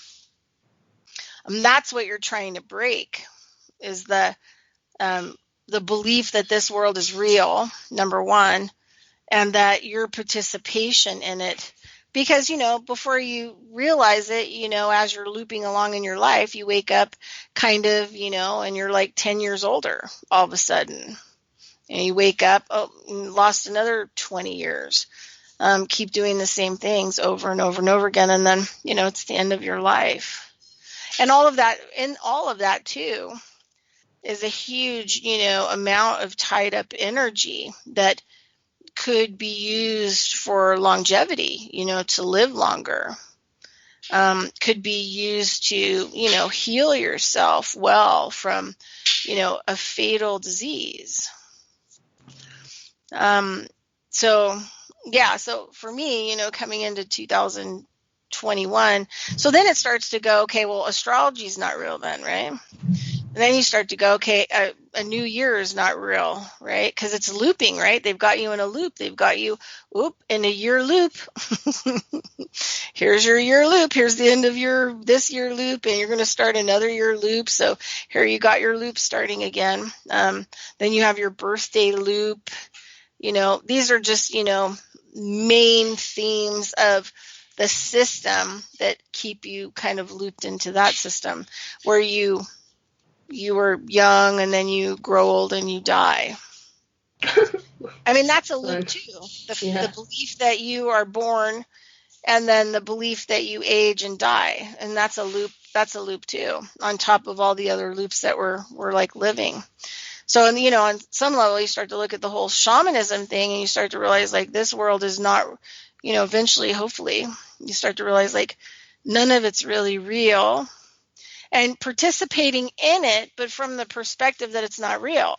That's what you're trying to break, is the belief that this world is real, number one, and that your participation in it. Because, before you realize it, as you're looping along in your life, you wake up kind of, and you're like 10 years older all of a sudden. And you wake up, lost another 20 years. Keep doing the same things over and over and over again. And then, it's the end of your life. And all of that too is a huge, amount of tied up energy that could be used for longevity, to live longer. Could be used to, heal yourself well from, a fatal disease. So for me, coming into 2021, so then it starts to go, okay, well, astrology is not real then, right? And then you start to go, okay, a new year is not real, right? Because it's looping, right? They've got you in a loop. They've got you, in a year loop. Here's your year loop. Here's the end of this year loop, and you're going to start another year loop. So here you got your loop starting again. Then you have your birthday loop. These are just, main themes of the system that keep you kind of looped into that system, where you were young and then you grow old and you die. I mean, that's a loop too. The belief that you are born, and then the belief that you age and die. And that's a loop. That's a loop too, on top of all the other loops that we're like living. So, on some level, you start to look at the whole shamanism thing, and you start to realize, like, this world is not, eventually, hopefully, you start to realize, like, none of it's really real. And participating in it, but from the perspective that it's not real.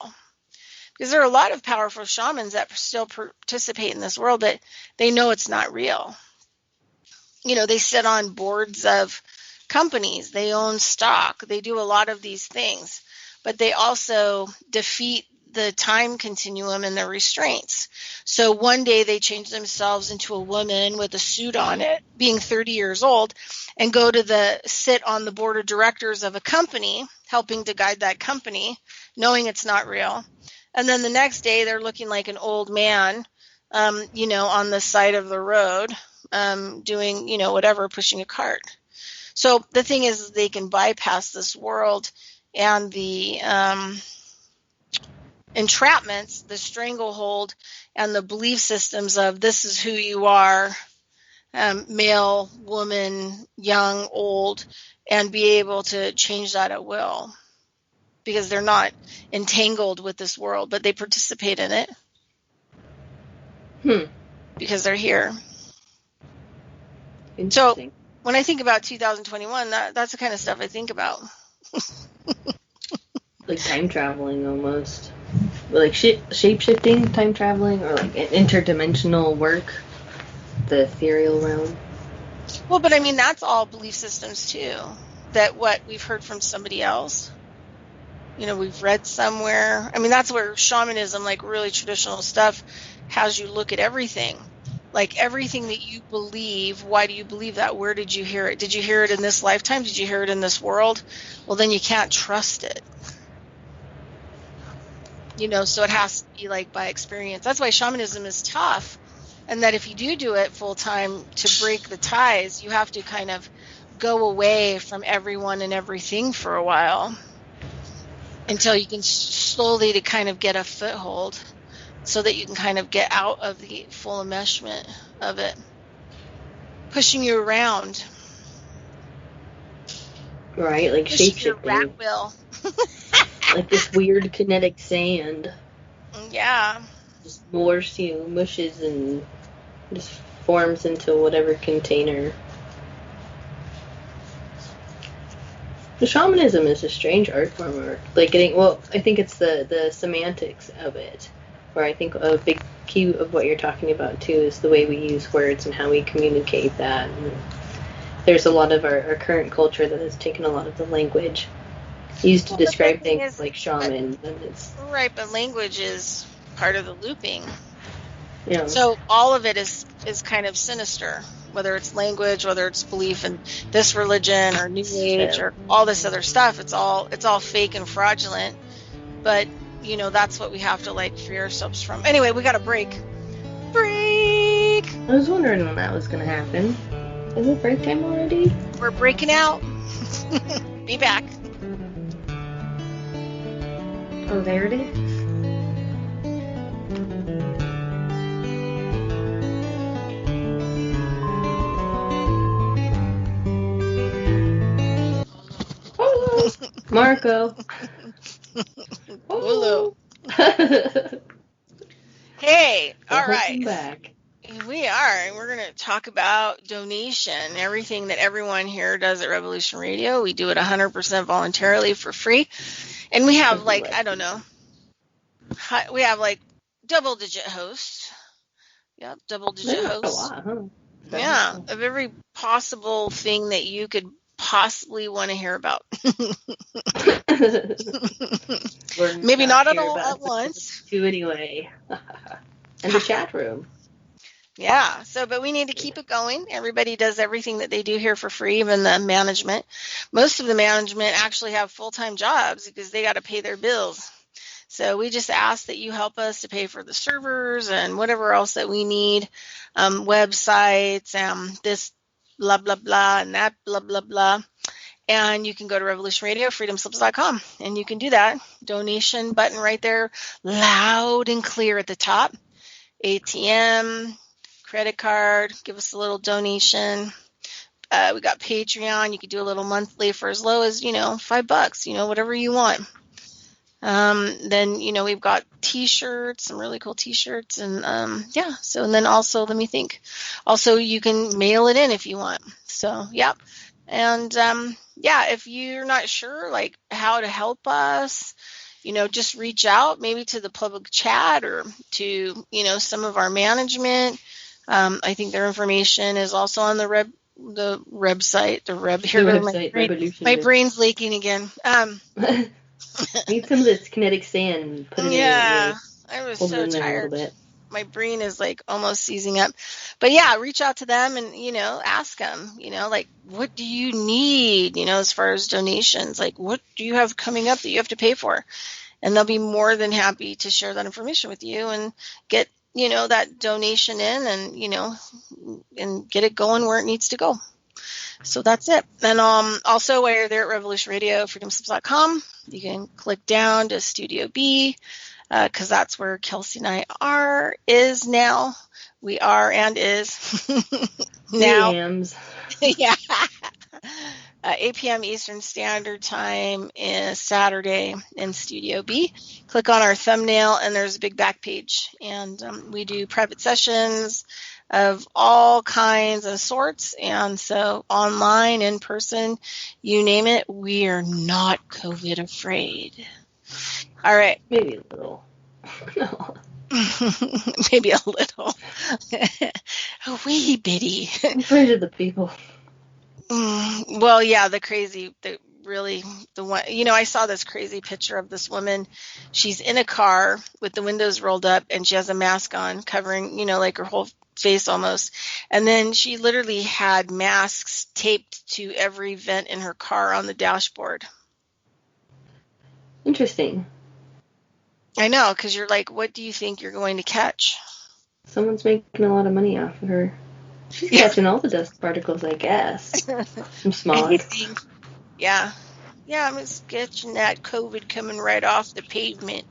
Because there are a lot of powerful shamans that still participate in this world, but they know it's not real. They sit on boards of companies. They own stock. They do a lot of these things. But they also defeat the time continuum and the restraints. So one day they change themselves into a woman with a suit on it, being 30 years old, and go to sit on the board of directors of a company, helping to guide that company, knowing it's not real. And then the next day they're looking like an old man, on the side of the road, doing, whatever, pushing a cart. So the thing is, they can bypass this world and the entrapments, the stranglehold, and the belief systems of this is who you are, male, woman, young, old, and be able to change that at will, because they're not entangled with this world, but they participate in it because they're here. Interesting. So when I think about 2021, that's the kind of stuff I think about. Like time traveling almost. Like shape-shifting time traveling, or like an interdimensional work, the ethereal realm. Well, but I mean, that's all belief systems too. That what we've heard from somebody else, we've read somewhere. I mean, that's where shamanism, like really traditional stuff, has you look at everything. Like everything that you believe, why do you believe that? Where did you hear it? Did you hear it in this lifetime? Did you hear it in this world? Well, then you can't trust it. So it has to be like by experience. That's why shamanism is tough. And that if you do it full time to break the ties, you have to kind of go away from everyone and everything for a while until you can slowly to kind of get a foothold, so that you can kind of get out of the full enmeshment of it, pushing you around. Right, like shape-shifting. Rat wheel. Like this weird kinetic sand. Yeah. just mushes and just forms into whatever container. The shamanism is a strange art form, or like I think it's the semantics of it, where I think a big key of what you're talking about too is the way we use words and how we communicate that. And there's a lot of our current culture that has taken a lot of the language used to describe things like shaman, and it's right, but language is part of the looping. Yeah. So all of it is kind of sinister, whether it's language, whether it's belief in this religion or New Age or all this other stuff. It's all fake and fraudulent. But that's what we have to free ourselves from. Anyway, we got a break. Break. I was wondering when that was going to happen. Is it break time already? We're breaking out. Be back. Oh, there it is. Marco. Hello. Hey, all right. Back. We are. We're going to talk about donation, everything that everyone here does at Revolution Radio. We do it 100% voluntarily for free. And we have I don't know. We have double-digit hosts. Yep, double-digit hosts. A lot, huh? Yeah, of every possible thing that you could possibly want to hear about. Maybe not at all at once. Do anyway. And the chat room. Yeah, but we need to keep it going. Everybody does everything that they do here for free, even the management. Most of the management actually have full-time jobs because they got to pay their bills. So we just ask that you help us to pay for the servers and whatever else that we need, websites, this blah, blah, blah, and that blah, blah, blah. And you can go to revolutionradiofreedomslips.com, and you can do that. Donation button right there, loud and clear at the top. ATM, credit card, give us a little donation. We got Patreon. You can do a little monthly for as low as, $5, whatever you want. Then, we've got t-shirts, some really cool t-shirts. And, and then also, let me think. Also, you can mail it in if you want. So, yeah. And, if you're not sure, how to help us, just reach out maybe to the public chat or to, some of our management. I think their information is also on the website. My brain's leaking again. Need some of this kinetic sand. Put it in. I was so tired. My brain is almost seizing up. But yeah, reach out to them and, ask them, what do you need, as far as donations? What do you have coming up that you have to pay for? And they'll be more than happy to share that information with you and get, that donation in and, and get it going where it needs to go. So that's it. And also while you're there at Revolution Radio, freedomslips.com, you can click down to Studio B, because that's where Kelsey and I is now. We are and is now. Yeah. 8 p.m. Eastern Standard Time is Saturday in Studio B. Click on our thumbnail and there's a big back page. And we do private sessions of all kinds and sorts. And so online, in person, you name it, we are not COVID afraid. All right. Maybe a little. No. Maybe a little. A wee bitty. I'm afraid of the people. Well, yeah, the one, I saw this crazy picture of this woman. She's in a car with the windows rolled up and she has a mask on covering, her whole face almost. And then she literally had masks taped to every vent in her car on the dashboard. Interesting. I know, because you're what do you think you're going to catch? Someone's making a lot of money off of her. She's catching all the dust particles, I guess. Some smog. Yeah. Yeah, I'm just catching that COVID coming right off the pavement.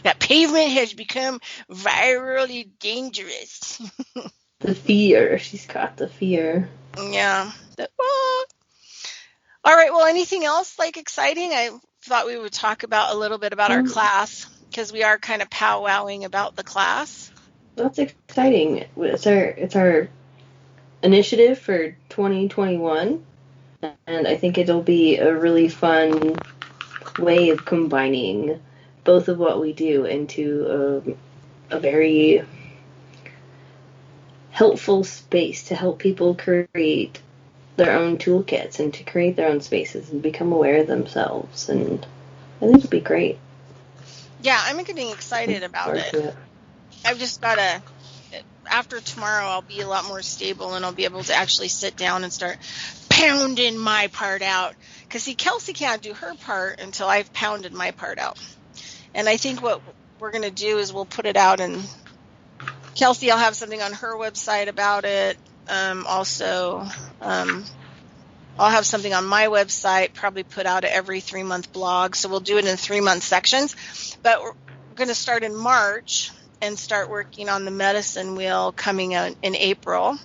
That pavement has become virally dangerous. The fear. She's got the fear. Yeah. All right, well, anything else exciting? thought we would talk about a little bit about our class, because we are kind of powwowing about the class. That's exciting. It's our initiative for 2021, and I think it'll be a really fun way of combining both of what we do into a very helpful space to help people create their own toolkits and to create their own spaces and become aware of themselves. And I think it'll be great. Yeah, I'm getting excited about it. I've just got to, after tomorrow, I'll be a lot more stable and I'll be able to actually sit down and start pounding my part out. Because, see, Kelsey can't do her part until I've pounded my part out. And I think what we're going to do is we'll put it out, and Kelsey, I'll have something on her website about it. Also, I'll have something on my website, probably put out every 3-month blog. So we'll do it in 3-month sections. But we're going to start in March and start working on the medicine wheel coming out in April.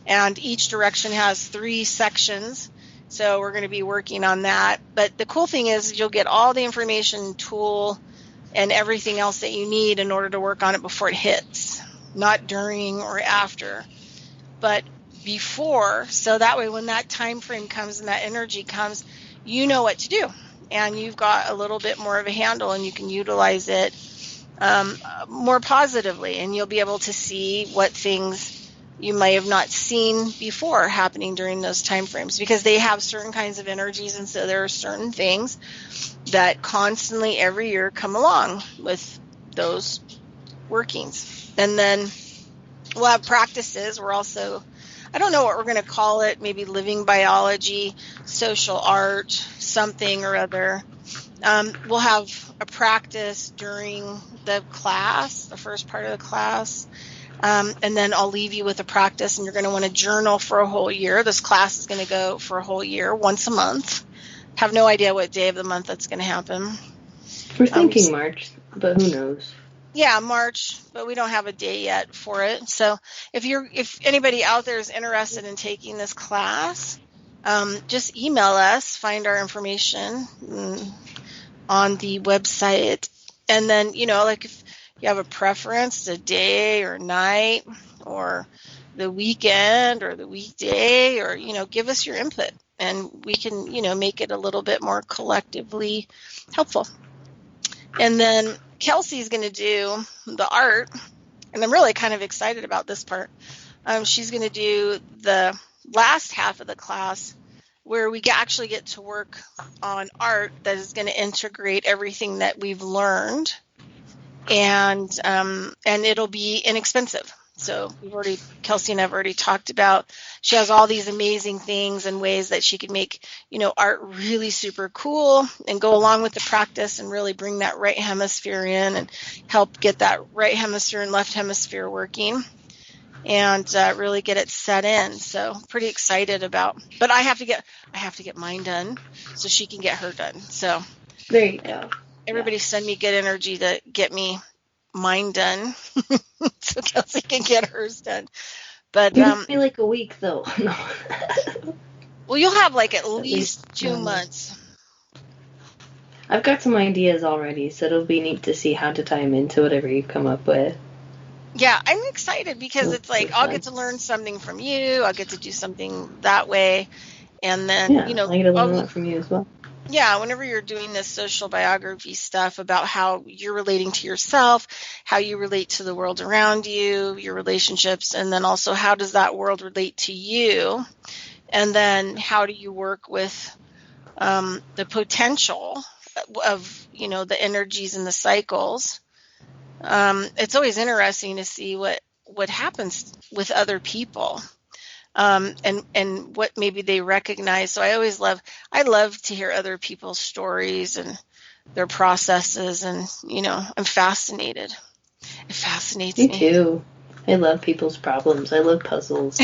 And each direction has 3 sections. So we're going to be working on that. But the cool thing is you'll get all the information, tool, and everything else that you need in order to work on it before it hits. Not during or after, but before. So that way when that time frame comes and that energy comes, you know what to do. And you've got a little bit more of a handle and you can utilize it more positively. And you'll be able to see what things you may have not seen before happening during those time frames, because they have certain kinds of energies. And so there are certain things that constantly every year come along with those workings. And then we'll have practices. We're also, I don't know what we're going to call it, maybe living biology, social art, something or other. We'll have a practice during the class, the first part of the class. And then I'll leave you with a practice, and you're going to want to journal for a whole year. This class is going to go for a whole year, once a month. Have no idea what day of the month that's going to happen. We're thinking March, but who knows? Yeah, March, but we don't have a day yet for it. So if anybody out there is interested in taking this class, just email us, find our information on the website. And then, like if you have a preference, a day or night or the weekend or the weekday, or, give us your input and we can, make it a little bit more collectively helpful. And then Kelsey's going to do the art, and I'm really kind of excited about this part. She's going to do the last half of the class where we actually get to work on art that is going to integrate everything that we've learned, and it'll be inexpensive. So Kelsey and I have already talked about, she has all these amazing things and ways that she could make, art really super cool and go along with the practice and really bring that right hemisphere in and help get that right hemisphere and left hemisphere working and really get it set in. So pretty excited about, but I have to get mine done so she can get her done. So there you go. Everybody send me good energy to get me mine done so Kelsey can get hers done. But give me like a week though. No. Well, you'll have like at least 2 months. I've got some ideas already, so it'll be neat to see how to tie them into whatever you come up with. Yeah, I'm excited because it's like I'll get to learn something from you. I'll get to do something that way, and then I get to learn a lot from you as well. Yeah, whenever you're doing this social biography stuff about how you're relating to yourself, how you relate to the world around you, your relationships, and then also how does that world relate to you, and then how do you work with the potential of, the energies and the cycles. It's always interesting to see what happens with other people. And what maybe they recognize. So I love to hear other people's stories and their processes, and I'm fascinated. It fascinates me. Me too. I love people's problems. I love puzzles.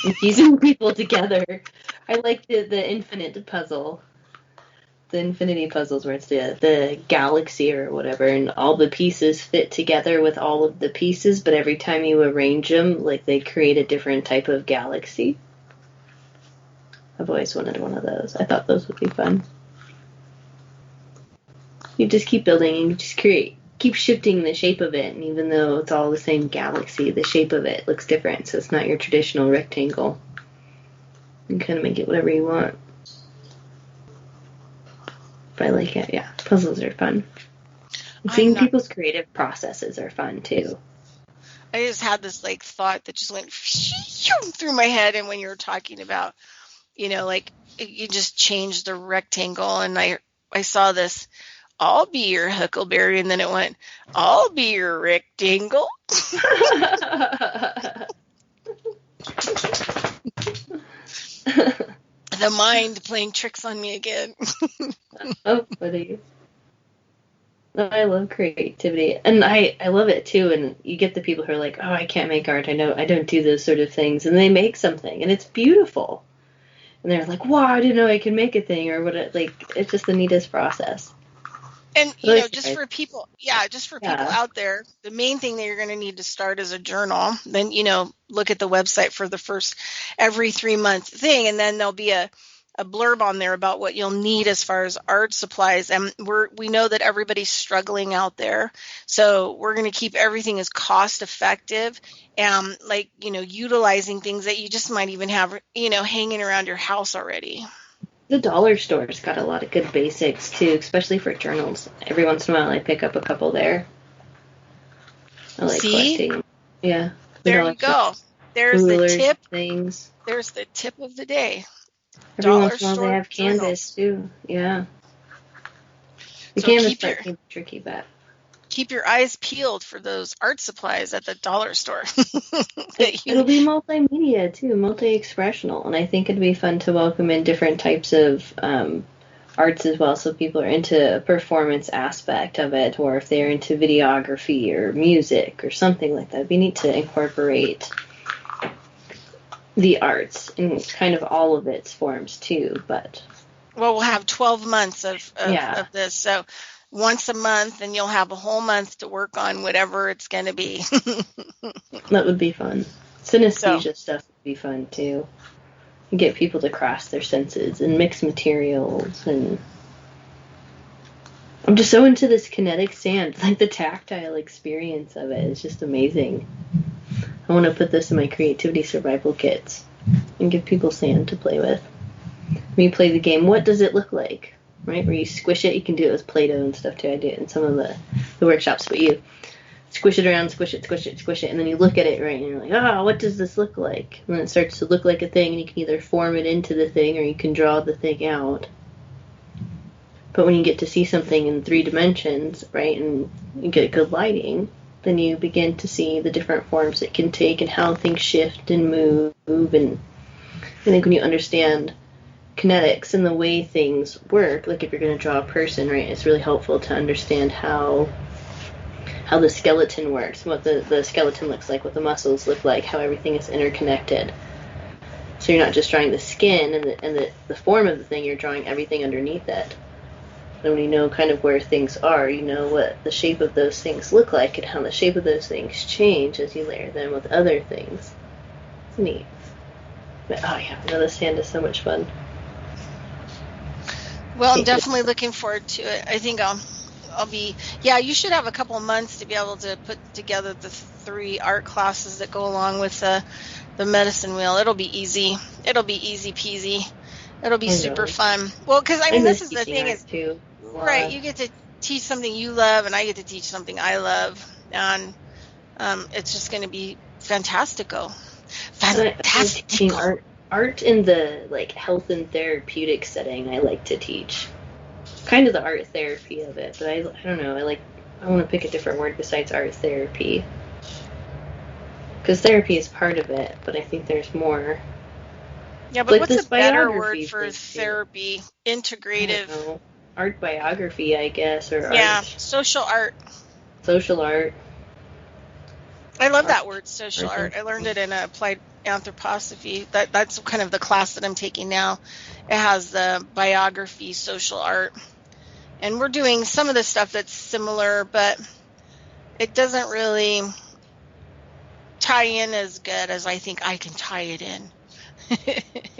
And piecing people together. I like the infinite puzzle. The infinity puzzles where it's the galaxy or whatever, and all the pieces fit together with all of the pieces, but every time you arrange them, like, they create a different type of galaxy. I've always wanted one of those. I thought those would be fun. You just keep building and you just keep shifting the shape of it. And even though it's all the same galaxy, the shape of it looks different. So it's not your traditional rectangle. You can kind of make it whatever you want. But I like it. Yeah, puzzles are fun. Seeing people's creative processes are fun too. I just had this like thought that just went through my head, and when you were talking about, like you just changed the rectangle, and I saw this, I'll be your huckleberry, and then it went, I'll be your rectangle. The mind playing tricks on me again. Oh, funny. I love creativity, and I love it too. And you get the people who are like, "Oh, I can't make art. I know I don't do those sort of things," and they make something, and it's beautiful. And they're like, "Wow, I didn't know I could make a thing," or what? It's just the neatest process. And just for people out there, the main thing that you're going to need to start is a journal. Then look at the website for the first every 3 month thing, and then there'll be a blurb on there about what you'll need as far as art supplies. And we know that everybody's struggling out there, so we're going to keep everything as cost effective, and utilizing things that you just might even have hanging around your house already. The dollar store's got a lot of good basics too, especially for journals. Every once in a while I pick up a couple there. I like collecting. Yeah. There you go. There's the tip. Things. There's the tip of the day. Every once in a while they have canvas too. Yeah. The canvas part can be tricky, but keep your eyes peeled for those art supplies at the dollar store. It'll be multimedia too, multi-expressional, and I think it'd be fun to welcome in different types of arts as well. So people are into a performance aspect of it, or if they're into videography or music or something like that, it'd be neat to incorporate the arts in kind of all of its forms too. But we'll have 12 months of this, so once a month, and you'll have a whole month to work on whatever it's going to be. That would be fun. Synesthesia stuff would be fun too. And get people to cross their senses and mix materials. And I'm just so into this kinetic sand, like the tactile experience of it is just amazing. I want to put this in my creativity survival kits and give people sand to play with. When you play the game, what does it look like? Right, where you squish it, you can do it with Play-Doh and stuff too. I do it in some of the workshops, but you squish it around, squish it, and then you look at it, right, and you're like, what does this look like? And then it starts to look like a thing, and you can either form it into the thing or you can draw the thing out. But when you get to see something in 3 dimensions, right, and you get good lighting, then you begin to see the different forms it can take and how things shift and move. And I think when you understand kinetics and the way things work, like if you're going to draw a person, right, it's really helpful to understand how the skeleton works, what the skeleton looks like, what the muscles look like, how everything is interconnected. So you're not just drawing the skin and the form of the thing, you're drawing everything underneath it. And when you know kind of where things are, you know what the shape of those things look like and how the shape of those things change as you layer them with other things. It's neat. But the sand is so much fun. Well, I'm definitely looking forward to it. I think I'll be, you should have a couple months to be able to put together the 3 art classes that go along with the medicine wheel. It'll be easy. It'll be easy peasy. It'll be super fun. Well, because this is the thing is, right, you get to teach something you love, and I get to teach something I love, and it's just going to be fantastico. Fantastico. Art in the health and therapeutic setting I like to teach. Kind of the art therapy of it, but I don't know, I want to pick a different word besides art therapy. Because therapy is part of it, but I think there's more. Yeah, but what's a better word for therapy? Integrative. Art biography, I guess, or art. Social art. Social art. I love that word, social art. I learned it in applied anthroposophy. That's kind of the class that I'm taking now. It has the biography, social art, and we're doing some of the stuff that's similar, but it doesn't really tie in as good as I think I can tie it in.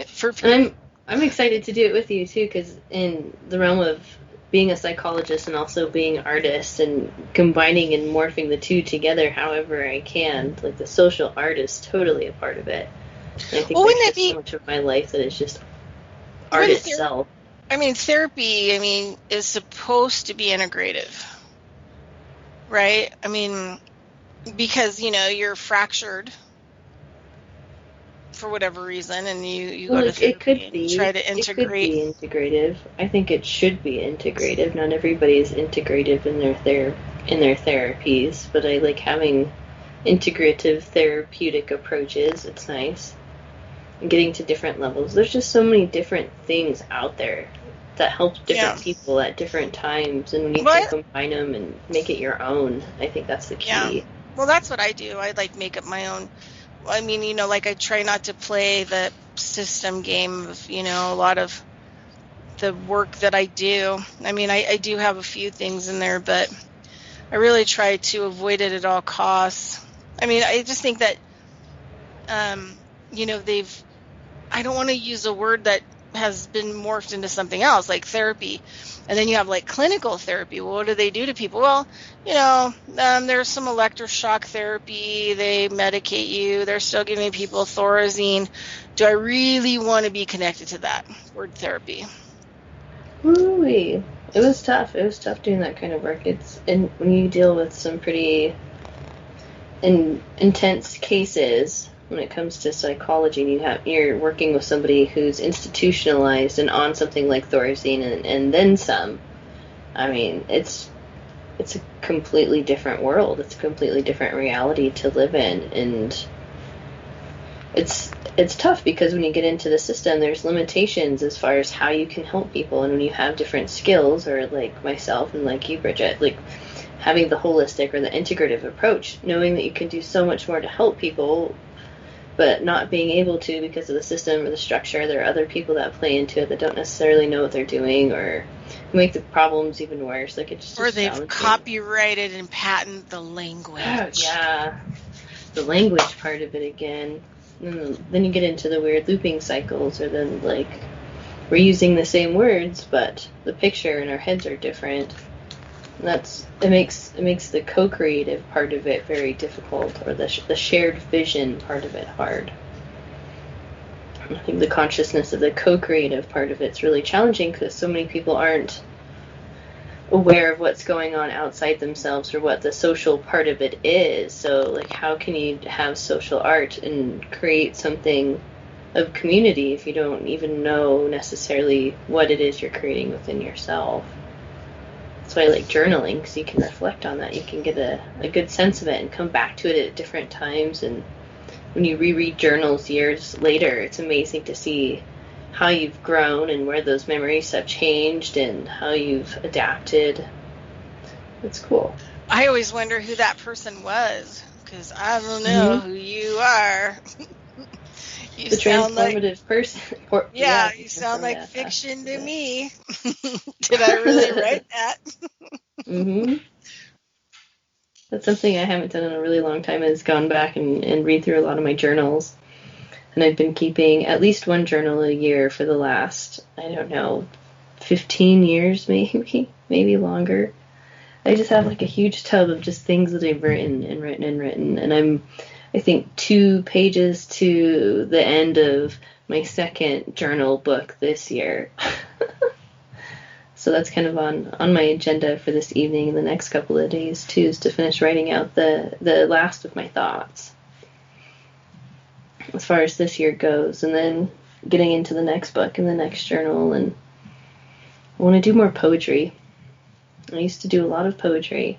For people. I'm excited to do it with you too, because in the realm of being a psychologist and also being an artist and combining and morphing the two together however I can. Like the social art is totally a part of it. And I think Well, there's wouldn't it just so be much of my life that is just art wouldn't itself. therapy, is supposed to be integrative, right? Because, you're fractured for whatever reason, and you Well, go to it therapy could and you be. try to It could integrate. be integrative. I think it should be integrative. Not everybody is integrative in their therapies, but I like having integrative therapeutic approaches. It's nice. And getting to different levels. There's just so many different things out there that help different Yeah. people at different times, and when you Well, can combine them and make it your own, I think that's the yeah. key. Well, that's what I do. I like make up my own. Like I try not to play the system game of, a lot of the work that I do. I do have a few things in there, but I really try to avoid it at all costs. I just think that, I don't want to use a word that has been morphed into something else, like therapy. And then you have like clinical therapy. Well, what do they do to people? Well, there's some electroshock therapy. They medicate you. They're still giving people Thorazine. Do I really want to be connected to that word therapy? Ooh-wee. It was tough. It was tough doing that kind of work. And when you deal with some pretty intense cases when it comes to psychology, and you're working with somebody who's institutionalized and on something like Thorazine and then some. It's a completely different world. It's a completely different reality to live in, and it's tough because when you get into the system, there's limitations as far as how you can help people, and when you have different skills, or like myself and like you, Bridgette, like having the holistic or the integrative approach, knowing that you can do so much more to help people, but not being able to because of the system or the structure. There are other people that play into it that don't necessarily know what they're doing, or make the problems even worse. Like it's just Or they've challenging. copyrighted and patented the language. Oh, yeah, the language part of it again. And then you get into the weird looping cycles, or then like we're using the same words, but the picture in our heads are different. And it makes the co-creative part of it very difficult, or the shared vision part of it hard. I think the consciousness of the co-creative part of it's really challenging because so many people aren't aware of what's going on outside themselves or what the social part of it is. So like how can you have social art and create something of community if you don't even know necessarily what it is you're creating within yourself? That's why I like journaling, because you can reflect on that. You can get a good sense of it and come back to it at different times. And when you reread journals years later, it's amazing to see how you've grown and where those memories have changed and how you've adapted. It's cool. I always wonder who that person was, because I don't know who you are. You the sound transformative person. you sound like fiction to me. Did I really write that? Mm-hmm. That's something I haven't done in a really long time, is gone back and read through a lot of my journals. And I've been keeping at least one journal a year for the last, 15 years maybe longer. I just have like a huge tub of just things that I've written. And I'm, I think, 2 pages to the end of my second journal book this year. So that's kind of on my agenda for this evening and the next couple of days too, is to finish writing out the last of my thoughts as far as this year goes, and then getting into the next book and the next journal. And I want to do more poetry. I used to do a lot of poetry,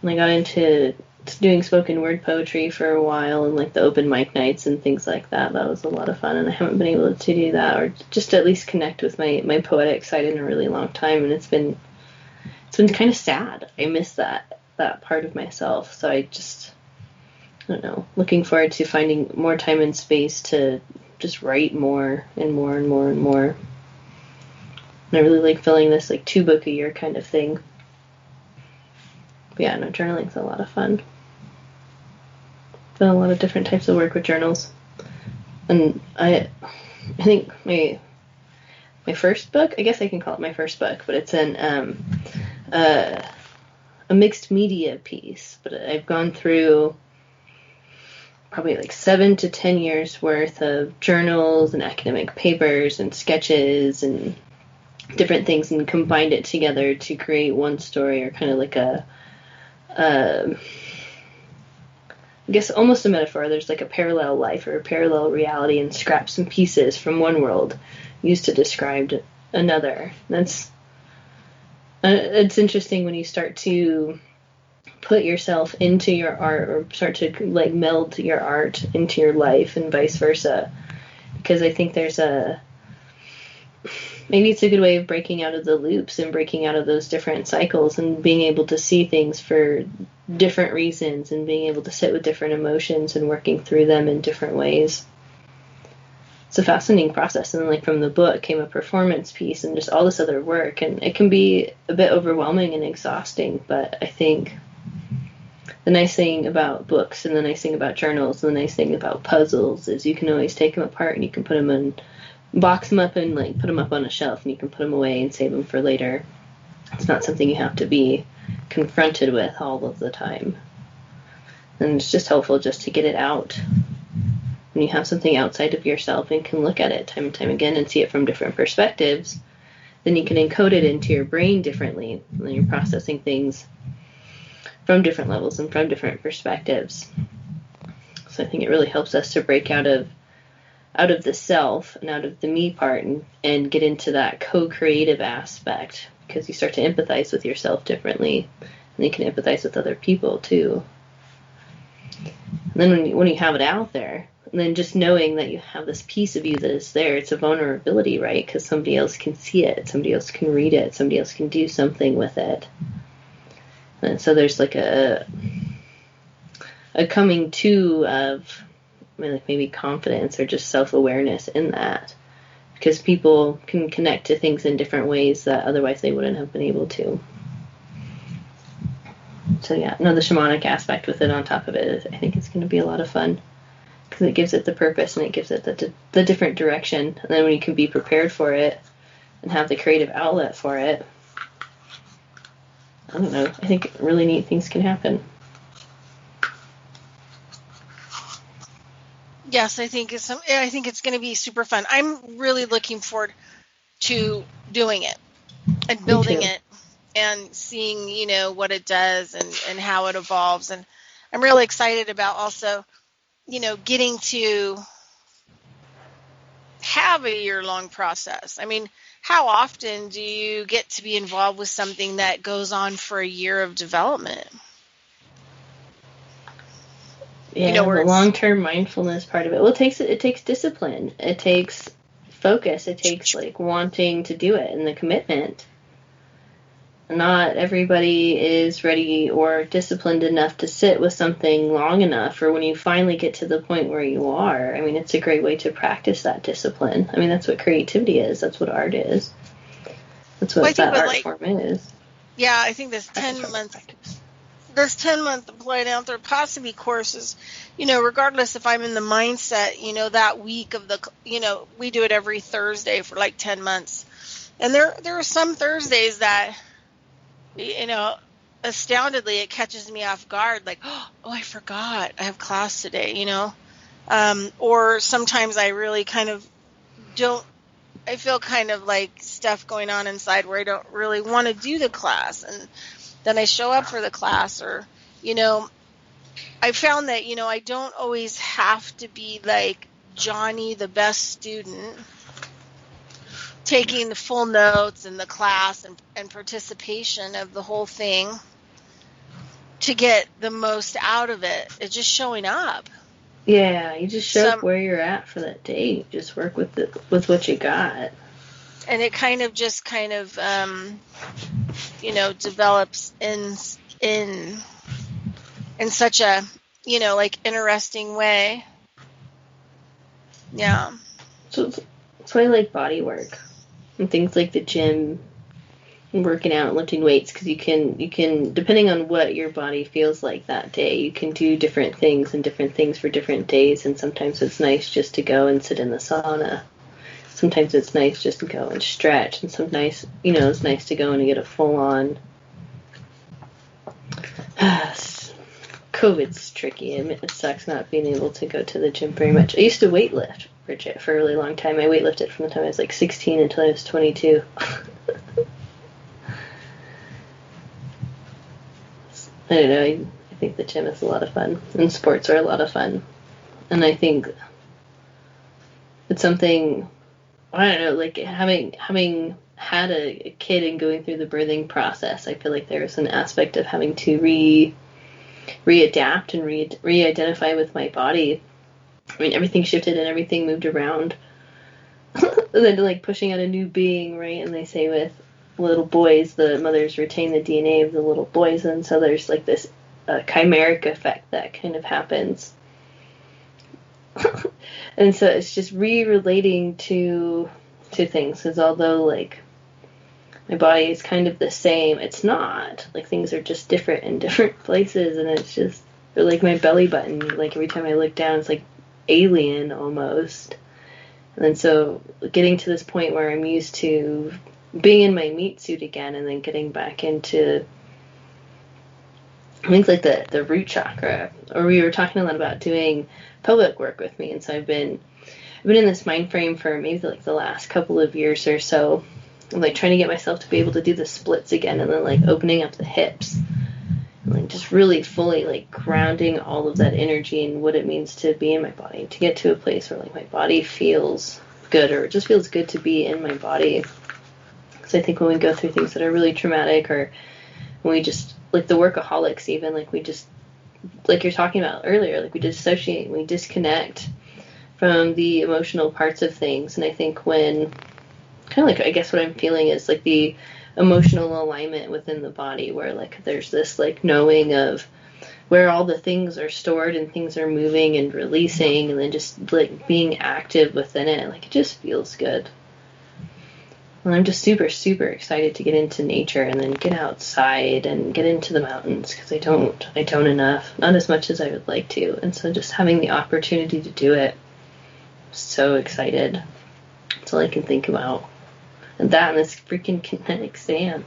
and I got into doing spoken word poetry for a while, and like the open mic nights and things like that. That was a lot of fun, and I haven't been able to do that, or just at least connect with my poetic side in a really long time. And it's been kind of sad. I miss that part of myself. So I don't know, looking forward to finding more time and space to just write more and more and more and more. And I really like filling this like 2 book a year kind of thing. But yeah, no, journaling's a lot of fun. Done a lot of different types of work with journals. And I think my first book. I guess I can call it my first book, but it's a mixed media piece. But I've gone through probably like 7 to 10 years worth of journals and academic papers and sketches and different things, and combined it together to create one story, or kind of like I guess almost a metaphor. There's like a parallel life or a parallel reality, and scraps and pieces from one world used to describe another. That's it's interesting when you start to put yourself into your art, or start to like meld your art into your life, and vice versa, because I think there's maybe it's a good way of breaking out of the loops and breaking out of those different cycles, and being able to see things for different reasons, and being able to sit with different emotions and working through them in different ways. It's a fascinating process. And then, like, from the book came a performance piece and just all this other work, and it can be a bit overwhelming and exhausting, but I think the nice thing about books, and the nice thing about journals, and the nice thing about puzzles is you can always take them apart, and you can put them in, box them up, and like put them up on a shelf, and you can put them away and save them for later. It's not something you have to be confronted with all of the time. And it's just helpful just to get it out. When you have something outside of yourself and can look at it time and time again and see it from different perspectives, then you can encode it into your brain differently, and then you're processing things from different levels and from different perspectives. So I think it really helps us to break out of the self and out of the me part, and get into that co-creative aspect, because you start to empathize with yourself differently, and you can empathize with other people too. And then when you have it out there, and then just knowing that you have this piece of you that is there, it's a vulnerability, right? Because somebody else can see it, somebody else can read it, somebody else can do something with it. And so there's like a coming to of, I mean, like maybe confidence or just self-awareness in that, because people can connect to things in different ways that otherwise they wouldn't have been able to. So yeah, no, the shamanic aspect with it on top of it, I think it's going to be a lot of fun, because it gives it the purpose, and it gives it the different direction. And then when you can be prepared for it and have the creative outlet for it, I don't know, I think really neat things can happen. Yes, I think it's going to be super fun. I'm really looking forward to doing it and building it and seeing, what it does and how it evolves. And I'm really excited about also, getting to have a year-long process. I mean, how often do you get to be involved with something that goes on for a year of development? Yeah, the long-term mindfulness part of it. Well, it takes discipline. It takes focus. It takes like wanting to do it and the commitment. Not everybody is ready or disciplined enough to sit with something long enough, or when you finally get to the point where you are, I mean, it's a great way to practice that discipline. I mean, that's what creativity is. That's what art is. That's what that art form is. Yeah, I think this 10-month applied out there possibly courses, regardless if I'm in the mindset, that week of we do it every Thursday for like 10 months. And there are some Thursdays that, astoundedly, it catches me off guard. Like, oh, I forgot I have class today, or sometimes I really kind of I feel kind of like stuff going on inside where I don't really want to do the class. And then I show up for the class, or, I found that, I don't always have to be like Johnny, the best student, taking the full notes in the class and participation of the whole thing to get the most out of it. It's just showing up. Yeah, you just show up where you're at for that day. You just work with what you got. And it kind of develops in such a, like interesting way. Yeah. So that's why I like body work and things like the gym and working out and lifting weights, because you can, depending on what your body feels like that day, you can do different things for different days. And sometimes it's nice just to go and sit in the sauna. sometimes it's nice just to go and stretch, and sometimes, it's nice to go and get a full-on. COVID's tricky. It sucks not being able to go to the gym very much. I used to weightlift, Bridgette, for a really long time. I weightlifted from the time I was like 16 until I was 22. I don't know. I think the gym is a lot of fun, and sports are a lot of fun. And I think it's something, I don't know, like having had a kid and going through the birthing process, I feel like there was an aspect of having to readapt and re-identify with my body. I mean, everything shifted and everything moved around. And then like pushing out a new being, right? And they say with little boys, the mothers retain the DNA of the little boys, and so there's like this chimeric effect that kind of happens. And so it's just re-relating to things, because although like my body is kind of the same, it's not. Like things are just different in different places, and it's just, or like my belly button, like every time I look down, it's like alien almost. And then so getting to this point where I'm used to being in my meat suit again, and then getting back into, I think, like the root chakra. Or we were talking a lot about doing pelvic work with me, and so I've been in this mind frame for maybe like the last couple of years or so. I'm like trying to get myself to be able to do the splits again, and then like opening up the hips, and like just really fully like grounding all of that energy and what it means to be in my body, to get to a place where like my body feels good, or it just feels good to be in my body. Because I think when we go through things that are really traumatic, or when we just, like the workaholics even, like we just, like you're talking about earlier, like we dissociate, we disconnect from the emotional parts of things. And I think when, kind of like, I guess what I'm feeling is like the emotional alignment within the body, where like there's this like knowing of where all the things are stored and things are moving and releasing, and then just like being active within it, like it just feels good. And I'm just super, super excited to get into nature and then get outside and get into the mountains, because I don't enough, not as much as I would like to. And so just having the opportunity to do it, I'm so excited. That's all I can think about. And that and this freaking kinetic sand.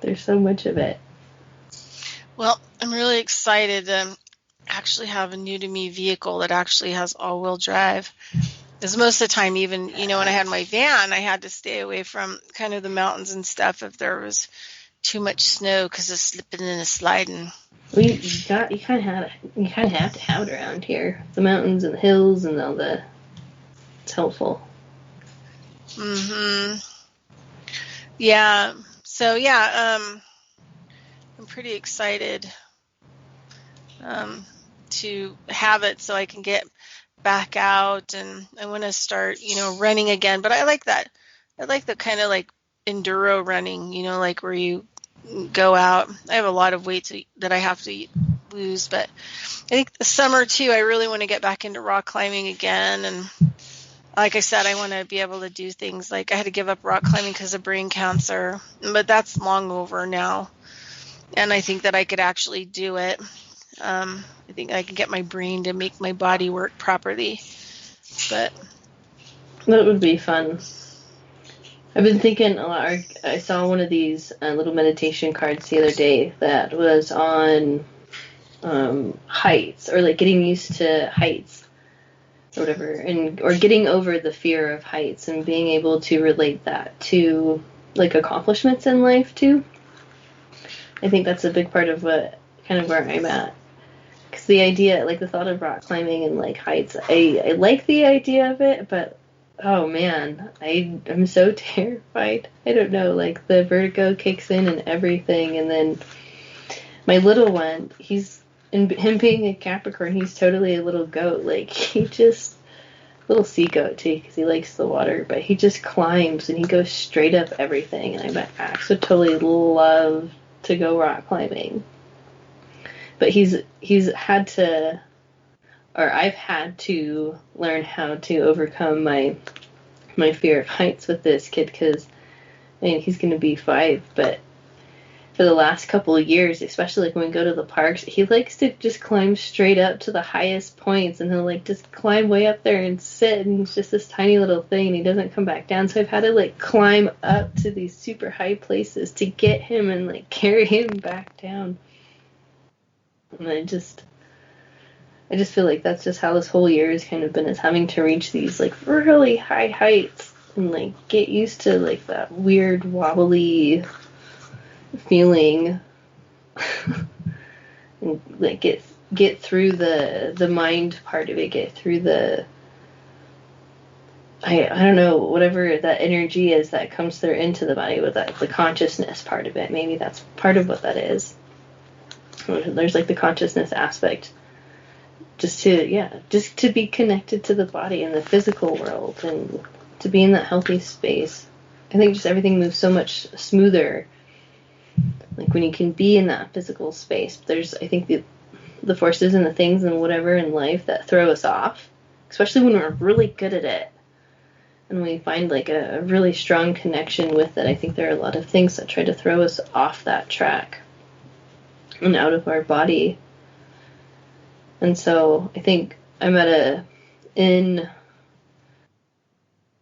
There's so much of it. Well, I'm really excited to actually have a new to me vehicle that actually has all-wheel drive. Because most of the time, even, when I had my van, I had to stay away from kind of the mountains and stuff if there was too much snow because of slipping and sliding. Well, you kind of have to have it around here. The mountains and the hills and all the, it's helpful. Mm-hmm. Yeah. So yeah, I'm pretty excited to have it so I can get back out, and I want to start, running again. But I like that. I like the kind of like enduro running, like where you go out. I have a lot of weight that I have to lose, but I think the summer too, I really want to get back into rock climbing again. And like I said, I want to be able to do things like, I had to give up rock climbing because of brain cancer, but that's long over now. And I think that I could actually do it. I think I can get my brain to make my body work properly. But that would be fun. I've been thinking a lot. I saw one of these little meditation cards the other day that was on heights, or like getting used to heights or whatever, or getting over the fear of heights, and being able to relate that to like accomplishments in life too. I think that's a big part of what, kind of where I'm at. Because the idea, like the thought of rock climbing and like heights, I like the idea of it, but oh man, I'm so terrified. I don't know, like the vertigo kicks in and everything. And then my little one, him being a Capricorn, he's totally a little goat. Like little sea goat too, because he likes the water, but he just climbs and he goes straight up everything. And I would totally love to go rock climbing. But he's had to, or I've had to learn how to overcome my fear of heights with this kid, because I mean, he's going to be 5, but for the last couple of years, especially like when we go to the parks, he likes to just climb straight up to the highest points, and he'll like just climb way up there and sit, and he's just this tiny little thing, and he doesn't come back down. So I've had to like climb up to these super high places to get him and like carry him back down. And I just feel like that's just how this whole year has kind of been, is having to reach these like really high heights and like get used to like that weird wobbly feeling and like get through the mind part of it, get through the I don't know, whatever that energy is that comes through into the body, with that the consciousness part of it. Maybe that's part of what that is. There's like the consciousness aspect, just to be connected to the body and the physical world, and to be in that healthy space. I think just everything moves so much smoother, like when you can be in that physical space. There's, I think, the forces and the things and whatever in life that throw us off, especially when we're really good at it and we find like a really strong connection with it. I think there are a lot of things that try to throw us off that track and out of our body. And so I think I'm in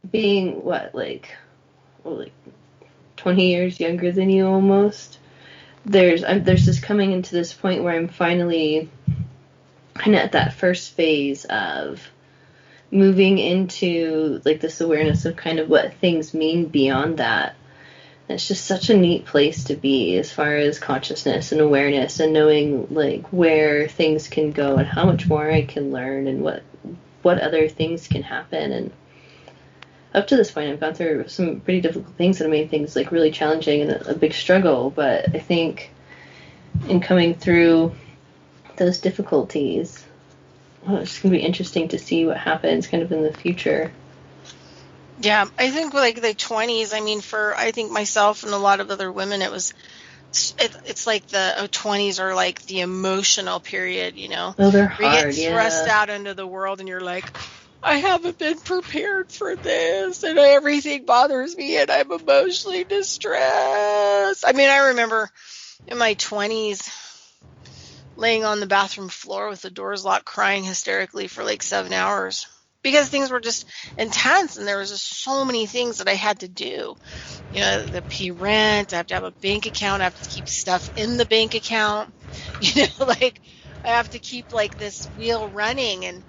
being like 20 years younger than you almost. There's just coming into this point where I'm finally kind of at that first phase of moving into like this awareness of kind of what things mean beyond that. It's just such a neat place to be as far as consciousness and awareness, and knowing like where things can go and how much more I can learn, and what other things can happen. And up to this point, I've gone through some pretty difficult things that have made things like really challenging and a big struggle. But I think in coming through those difficulties, it's just going to be interesting to see what happens kind of in the future. Yeah, I think like the 20s, I mean, for I think myself and a lot of other women, it's like the 20s are like the emotional period, you know. Oh, they're where hard, you get thrust out into the world and you're like, I haven't been prepared for this, and everything bothers me, and I'm emotionally distressed. I mean, I remember in my 20s laying on the bathroom floor with the doors locked, crying hysterically for like 7 hours. Because things were just intense, and there was just so many things that I had to do. You know, the pay rent, I have to have a bank account, I have to keep stuff in the bank account. You know, like I have to keep like this wheel running, and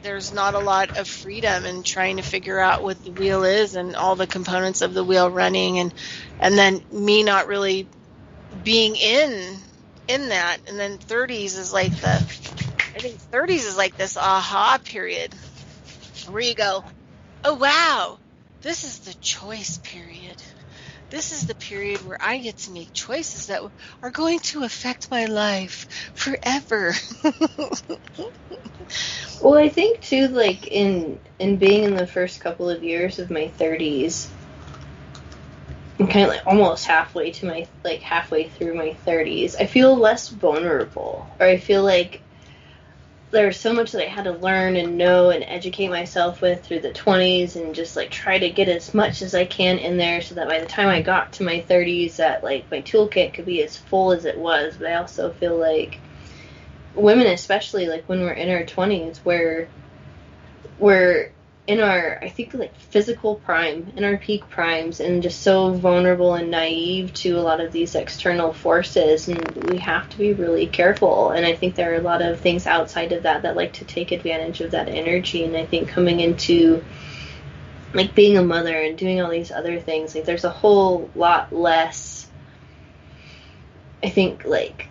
there's not a lot of freedom in trying to figure out what the wheel is and all the components of the wheel running, and then me not really being in that. And then 30s is like I think 30s is like this aha period where you go, oh, wow, this is the choice period. This is the period where I get to make choices that are going to affect my life forever. Well, I think too, like in being in the first couple of years of my 30s, I'm kind of like almost halfway through my 30s, I feel less vulnerable, or I feel like there's so much that I had to learn and know and educate myself with through the 20s, and just like try to get as much as I can in there, so that by the time I got to my 30s, that like my toolkit could be as full as it was. But I also feel like women, especially like when we're in our 20s, where we're in our, I think, like physical prime, in our peak primes, and just so vulnerable and naive to a lot of these external forces, and we have to be really careful. And I think there are a lot of things outside of that like to take advantage of that energy. And I think coming into like being a mother and doing all these other things, like there's a whole lot less, I think, like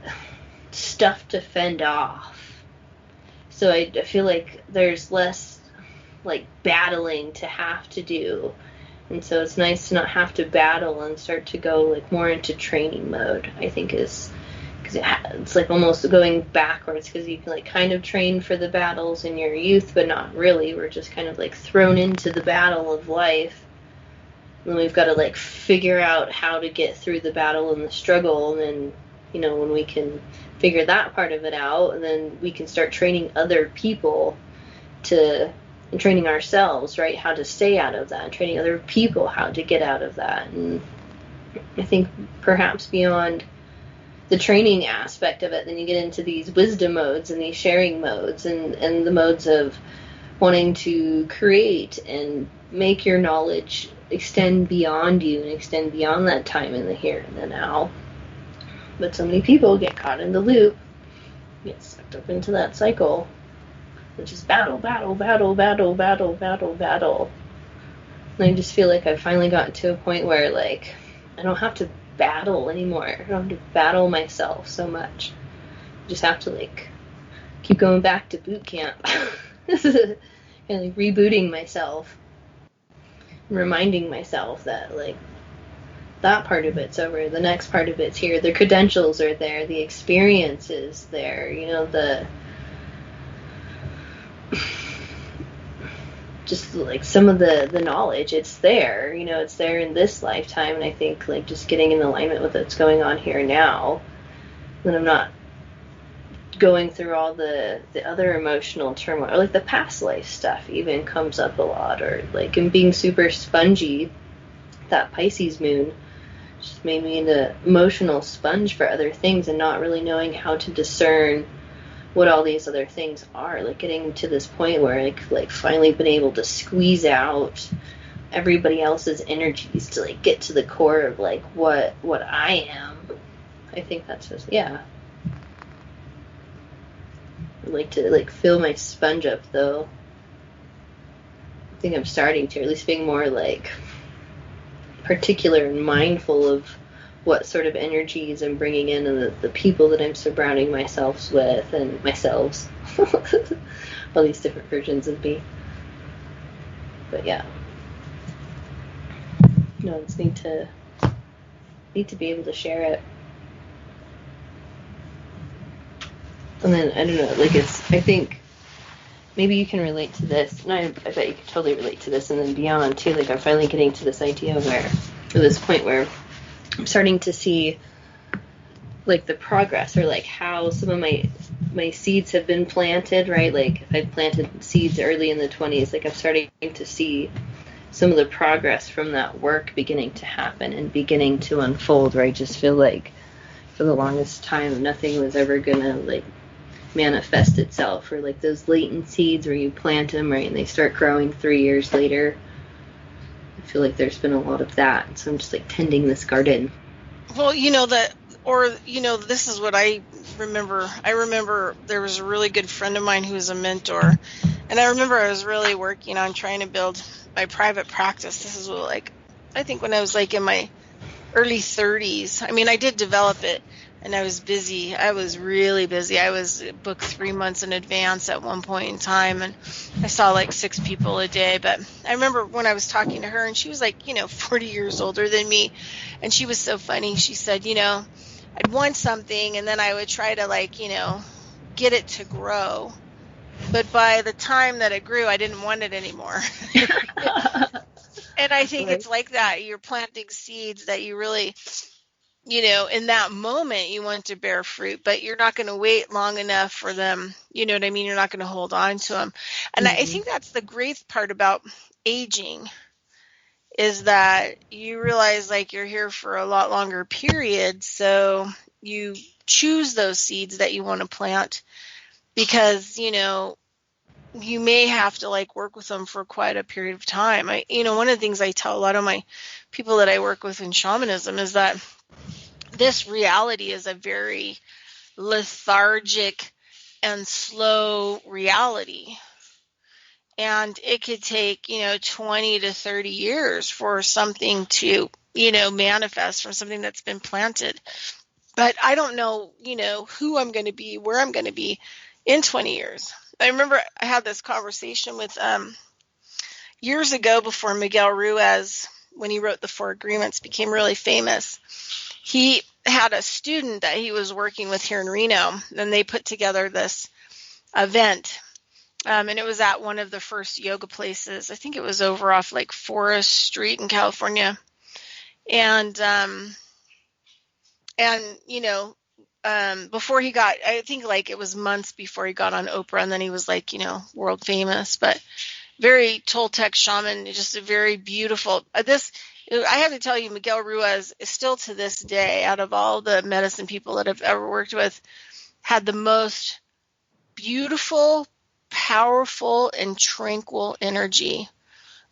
stuff to fend off. So I feel like there's less like battling to have to do, and so it's nice to not have to battle and start to go like more into training mode. I think is because it's like almost going backwards, because you can like kind of train for the battles in your youth, but not really. We're just kind of like thrown into the battle of life, and we've got to like figure out how to get through the battle and the struggle. And then, you know, when we can figure that part of it out, and then we can start training other people and training ourselves, right, how to stay out of that, and training other people how to get out of that. And I think perhaps beyond the training aspect of it, then you get into these wisdom modes and these sharing modes and the modes of wanting to create and make your knowledge extend beyond you and extend beyond that time in the here and the now. But so many people get caught in the loop, get sucked up into that cycle, which is battle, battle, battle, battle, battle, battle, battle. And I just feel like I've finally gotten to a point where, like, I don't have to battle anymore. I don't have to battle myself so much. I just have to, like, keep going back to boot camp. And, like, rebooting myself. And reminding myself that, like, that part of it's over. The next part of it's here. The credentials are there. The experience is there. You know, just like some of the knowledge, it's there. You know, it's there in this lifetime. And I think, like, just getting in alignment with what's going on here now, then I'm not going through all the other emotional turmoil, or like the past life stuff even comes up a lot, or like in being super spongy, that Pisces moon just made me an emotional sponge for other things and not really knowing how to discern what all these other things are. Like getting to this point where like finally been able to squeeze out everybody else's energies to like get to the core of like what I am. I think that's just, yeah. I'd like to like fill my sponge up though. I think I'm starting to, at least being more like particular and mindful of what sort of energies I'm bringing in and the people that I'm surrounding myself with and myself. All these different versions of me. But yeah. No, I just need to be able to share it. And then, I don't know, like I think maybe you can relate to this, and I bet you can totally relate to this, and then beyond too. Like I'm finally getting to this idea where, or this point where I'm starting to see like the progress, or like how some of my seeds have been planted, right? Like if I planted seeds early in the 20s, like I'm starting to see some of the progress from that work beginning to happen and beginning to unfold, where I just feel like for the longest time nothing was ever gonna like manifest itself, or like those latent seeds where you plant them, right, and they start growing 3 years later. I feel like there's been a lot of that, so I'm just like tending this garden. Well, this is what I remember. I remember there was a really good friend of mine who was a mentor, and I remember I was really working on trying to build my private practice. This is what, like, I think when I was like in my early 30s. I mean, I did develop it, and I was busy. I was really busy. I was booked 3 months in advance at one point in time, and I saw like 6 people a day. But I remember when I was talking to her, and she was like, 40 years older than me, and she was so funny. She said, I'd want something, and then I would try to like, get it to grow. But by the time that it grew, I didn't want it anymore. And I think Right. it's like that. You're planting seeds that you really, in that moment you want to bear fruit, but you're not going to wait long enough for them. You know what I mean? You're not going to hold on to them. And I think that's the great part about aging, is that you realize like you're here for a lot longer period. So you choose those seeds that you want to plant because, you may have to like work with them for quite a period of time. One of the things I tell a lot of my people that I work with in shamanism is that this reality is a very lethargic and slow reality. And it could take, 20 to 30 years for something to, manifest from something that's been planted. But I don't know, who I'm going to be, where I'm going to be in 20 years. I remember I had this conversation with years ago before Miguel Ruiz, when he wrote the 4 Agreements, became really famous. He had a student that he was working with here in Reno, and they put together this event. And it was at one of the first yoga places. I think it was over off like Forest Street in California. And before he got, I think like it was months before he got on Oprah, and then he was like, world famous. But very Toltec shaman, just a very beautiful. I have to tell you, Miguel Ruiz is still to this day, out of all the medicine people that I've ever worked with, had the most beautiful, powerful, and tranquil energy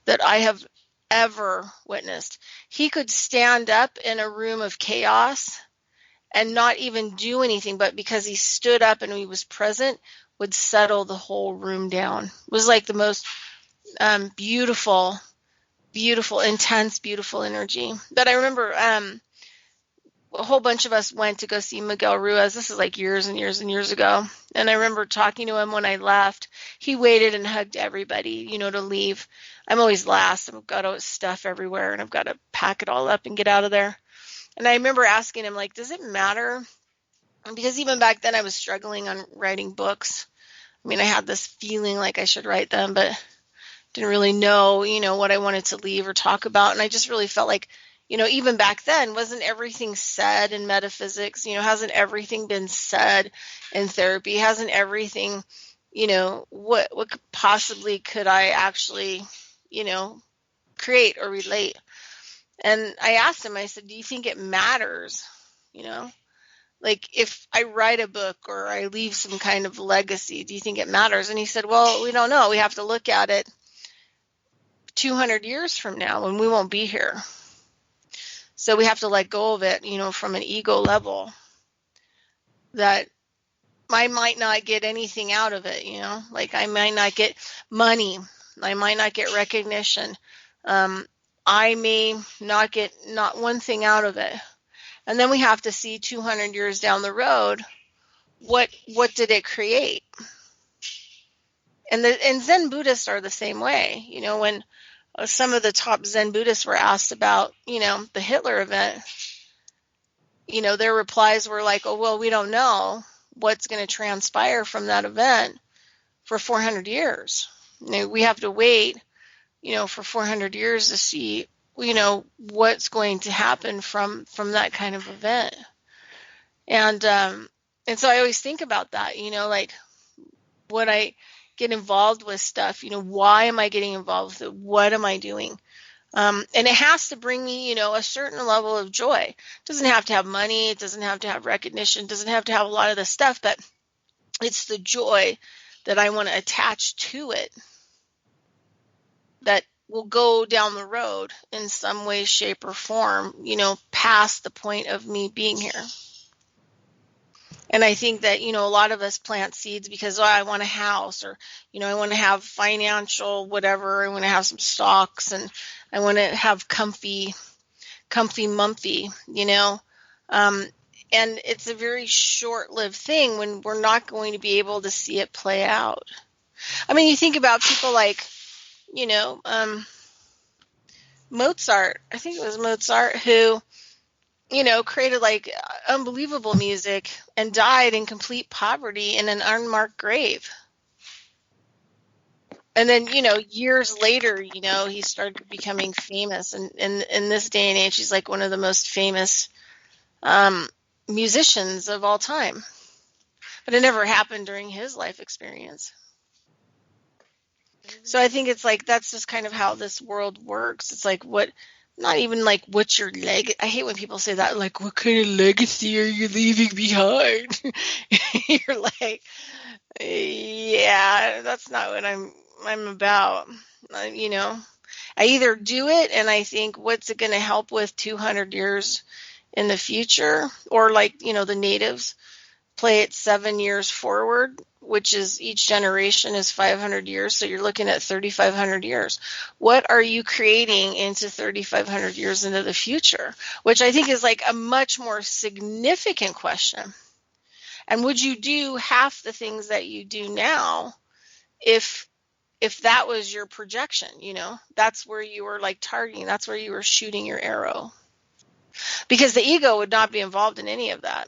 that I have ever witnessed. He could stand up in a room of chaos and not even do anything, but because he stood up and he was present, would settle the whole room down. It was like the most beautiful, intense, beautiful energy. But I remember a whole bunch of us went to go see Miguel Ruiz. This is like years and years and years ago. And I remember talking to him when I left. He waited and hugged everybody, to leave. I'm always last. I've got all this stuff everywhere, and I've got to pack it all up and get out of there. And I remember asking him, like, does it matter? Because even back then I was struggling on writing books. I mean, I had this feeling like I should write them, but didn't really know, what I wanted to leave or talk about. And I just really felt like, even back then, wasn't everything said in metaphysics? Hasn't everything been said in therapy? Hasn't everything, what possibly could I actually, create or relate? And I asked him, I said, do you think it matters? Like if I write a book or I leave some kind of legacy, do you think it matters? And he said, well, we don't know. We have to look at it 200 years from now when we won't be here. So we have to let go of it, from an ego level, that I might not get anything out of it, like I might not get money. I might not get recognition. I may not get not one thing out of it. And then we have to see 200 years down the road, what did it create? And Zen Buddhists are the same way. When some of the top Zen Buddhists were asked about, the Hitler event, their replies were like, oh, well, we don't know what's going to transpire from that event for 400 years. We have to wait, for 400 years to see, what's going to happen from that kind of event. And so I always think about that, like when I get involved with stuff, why am I getting involved with it? What am I doing? And it has to bring me, a certain level of joy. It doesn't have to have money. It doesn't have to have recognition. It doesn't have to have a lot of this stuff, but it's the joy that I want to attach to it that will go down the road in some way, shape, or form, past the point of me being here. And I think that, a lot of us plant seeds because, I want a house, or, I want to have financial whatever. I want to have some stocks, and I want to have comfy mumpy, and it's a very short-lived thing when we're not going to be able to see it play out. I mean, you think about people like, Mozart. I think it was Mozart who, created like unbelievable music and died in complete poverty in an unmarked grave. And then, years later, he started becoming famous. And in this day and age, he's like one of the most famous musicians of all time. But it never happened during his life experience. So I think it's like that's just kind of how this world works. It's like not even like what's your I hate when people say that, like, what kind of legacy are you leaving behind? You're like, yeah, that's not what I'm about. I either do it and I think, what's it going to help with 200 years in the future? Or like, the natives play it 7 years forward, which is each generation is 500 years. So you're looking at 3,500 years. What are you creating into 3,500 years into the future? Which I think is like a much more significant question. And would you do half the things that you do now if that was your projection? That's where you were like targeting. That's where you were shooting your arrow. Because the ego would not be involved in any of that.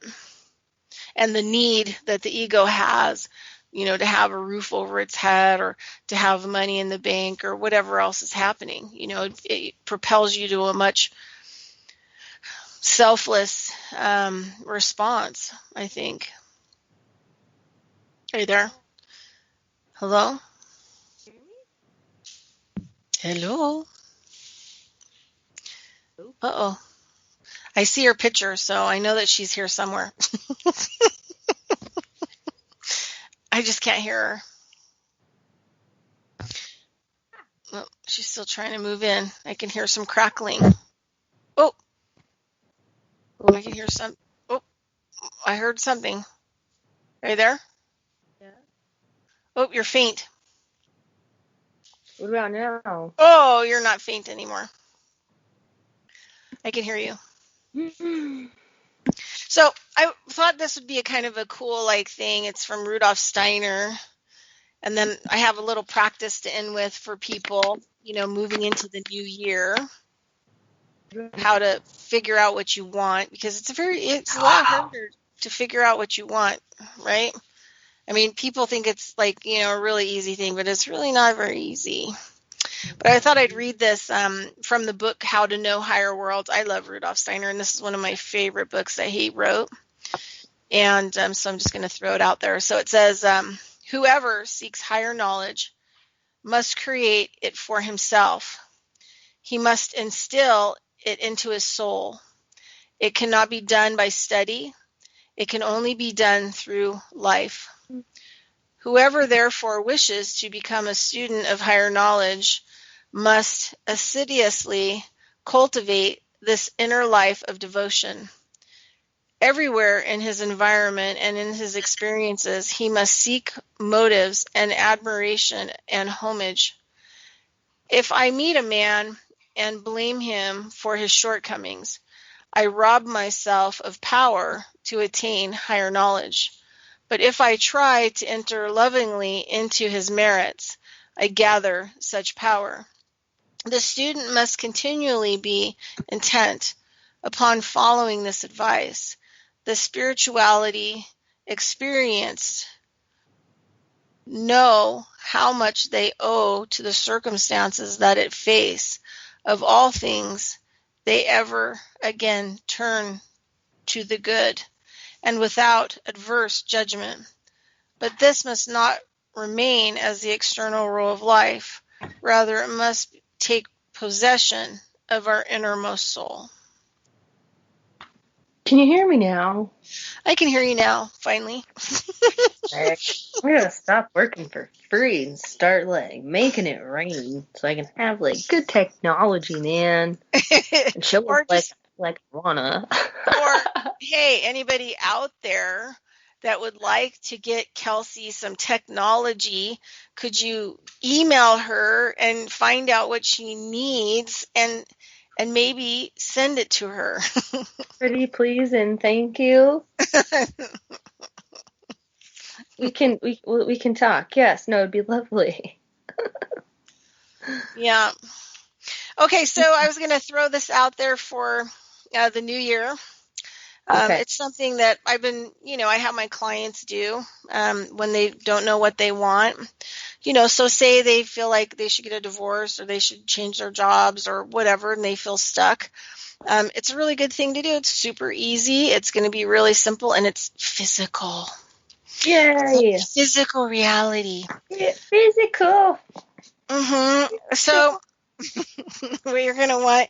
And the need that the ego has, to have a roof over its head or to have money in the bank or whatever else is happening, it propels you to a much selfless response, I think. Are you there? Hello? Hello. Uh-oh. I see her picture, so I know that she's here somewhere. I just can't hear her. Oh, she's still trying to move in. I can hear some crackling. Oh, I can hear some. Oh, I heard something. Are you there? Yeah. Oh, you're faint. What about now? Oh, you're not faint anymore. I can hear you. So I thought this would be a kind of a cool thing. It's from Rudolf Steiner. And then I have a little practice to end with for people, moving into the new year, how to figure out what you want, because it's a lot harder to figure out what you want, right? I mean, people think it's a really easy thing, but it's really not very easy. But I thought I'd read this from the book, How to Know Higher Worlds. I love Rudolf Steiner, and this is one of my favorite books that he wrote. And so I'm just going to throw it out there. So it says, whoever seeks higher knowledge must create it for himself. He must instill it into his soul. It cannot be done by study. It can only be done through life. Whoever therefore wishes to become a student of higher knowledge must assiduously cultivate this inner life of devotion. Everywhere in his environment and in his experiences, he must seek motives and admiration and homage. If I meet a man and blame him for his shortcomings, I rob myself of power to attain higher knowledge. But if I try to enter lovingly into his merits, I gather such power. The student must continually be intent upon following this advice. The spirituality experienced know how much they owe to the circumstances that it face. Of all things, they ever again turn to the good and without adverse judgment. But this must not remain as the external rule of life. Rather, it must take possession of our innermost soul. Can you hear me now? I can hear you now, finally. I'm gonna stop working for free and start making it rain so I can have good technology, man, and show Or up just, like I wanna. or hey, anybody out there that would like to get Kelsey some technology, could you email her and find out what she needs and maybe send it to her? Pretty please and thank you. We can talk. Yes, no, it'd be lovely. Yeah. Okay, so I was going to throw this out there for the new year. Okay. It's something that I've been, I have my clients do when they don't know what they want. So say they feel like they should get a divorce or they should change their jobs or whatever, and they feel stuck. It's a really good thing to do. It's super easy. It's going to be really simple, and it's physical. Yay! Physical reality. Physical. So what you're going to want,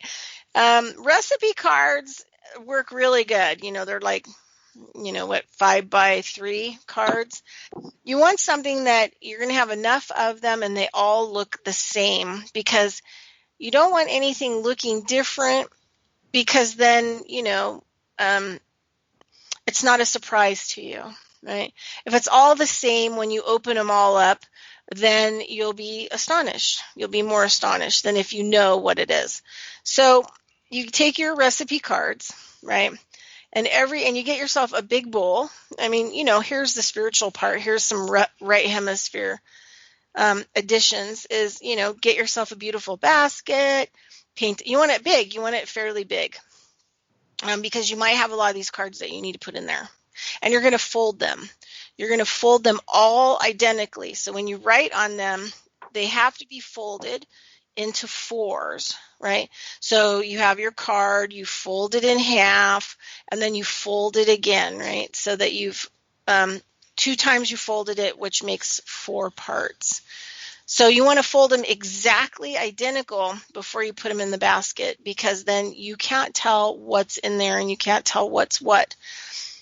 recipe cards work really good. They're 5x3 cards. You want something that you're going to have enough of them and they all look the same, because you don't want anything looking different, because then, it's not a surprise to you, right? If it's all the same when you open them all up, then you'll be astonished. You'll be more astonished than if you know what it is. So you take your recipe cards, right? And you get yourself a big bowl. I mean, here's the spiritual part. Here's some right hemisphere additions is, get yourself a beautiful basket, paint. You want it big. You want it fairly big, because you might have a lot of these cards that you need to put in there. And you're going to fold them. You're going to fold them all identically. So when you write on them, they have to be folded into fours, right? So you have your card, you fold it in half, and then you fold it again, right? So that you've 2 times you folded it, which makes 4 parts. So you want to fold them exactly identical before you put them in the basket, because then you can't tell what's in there and you can't tell what's what.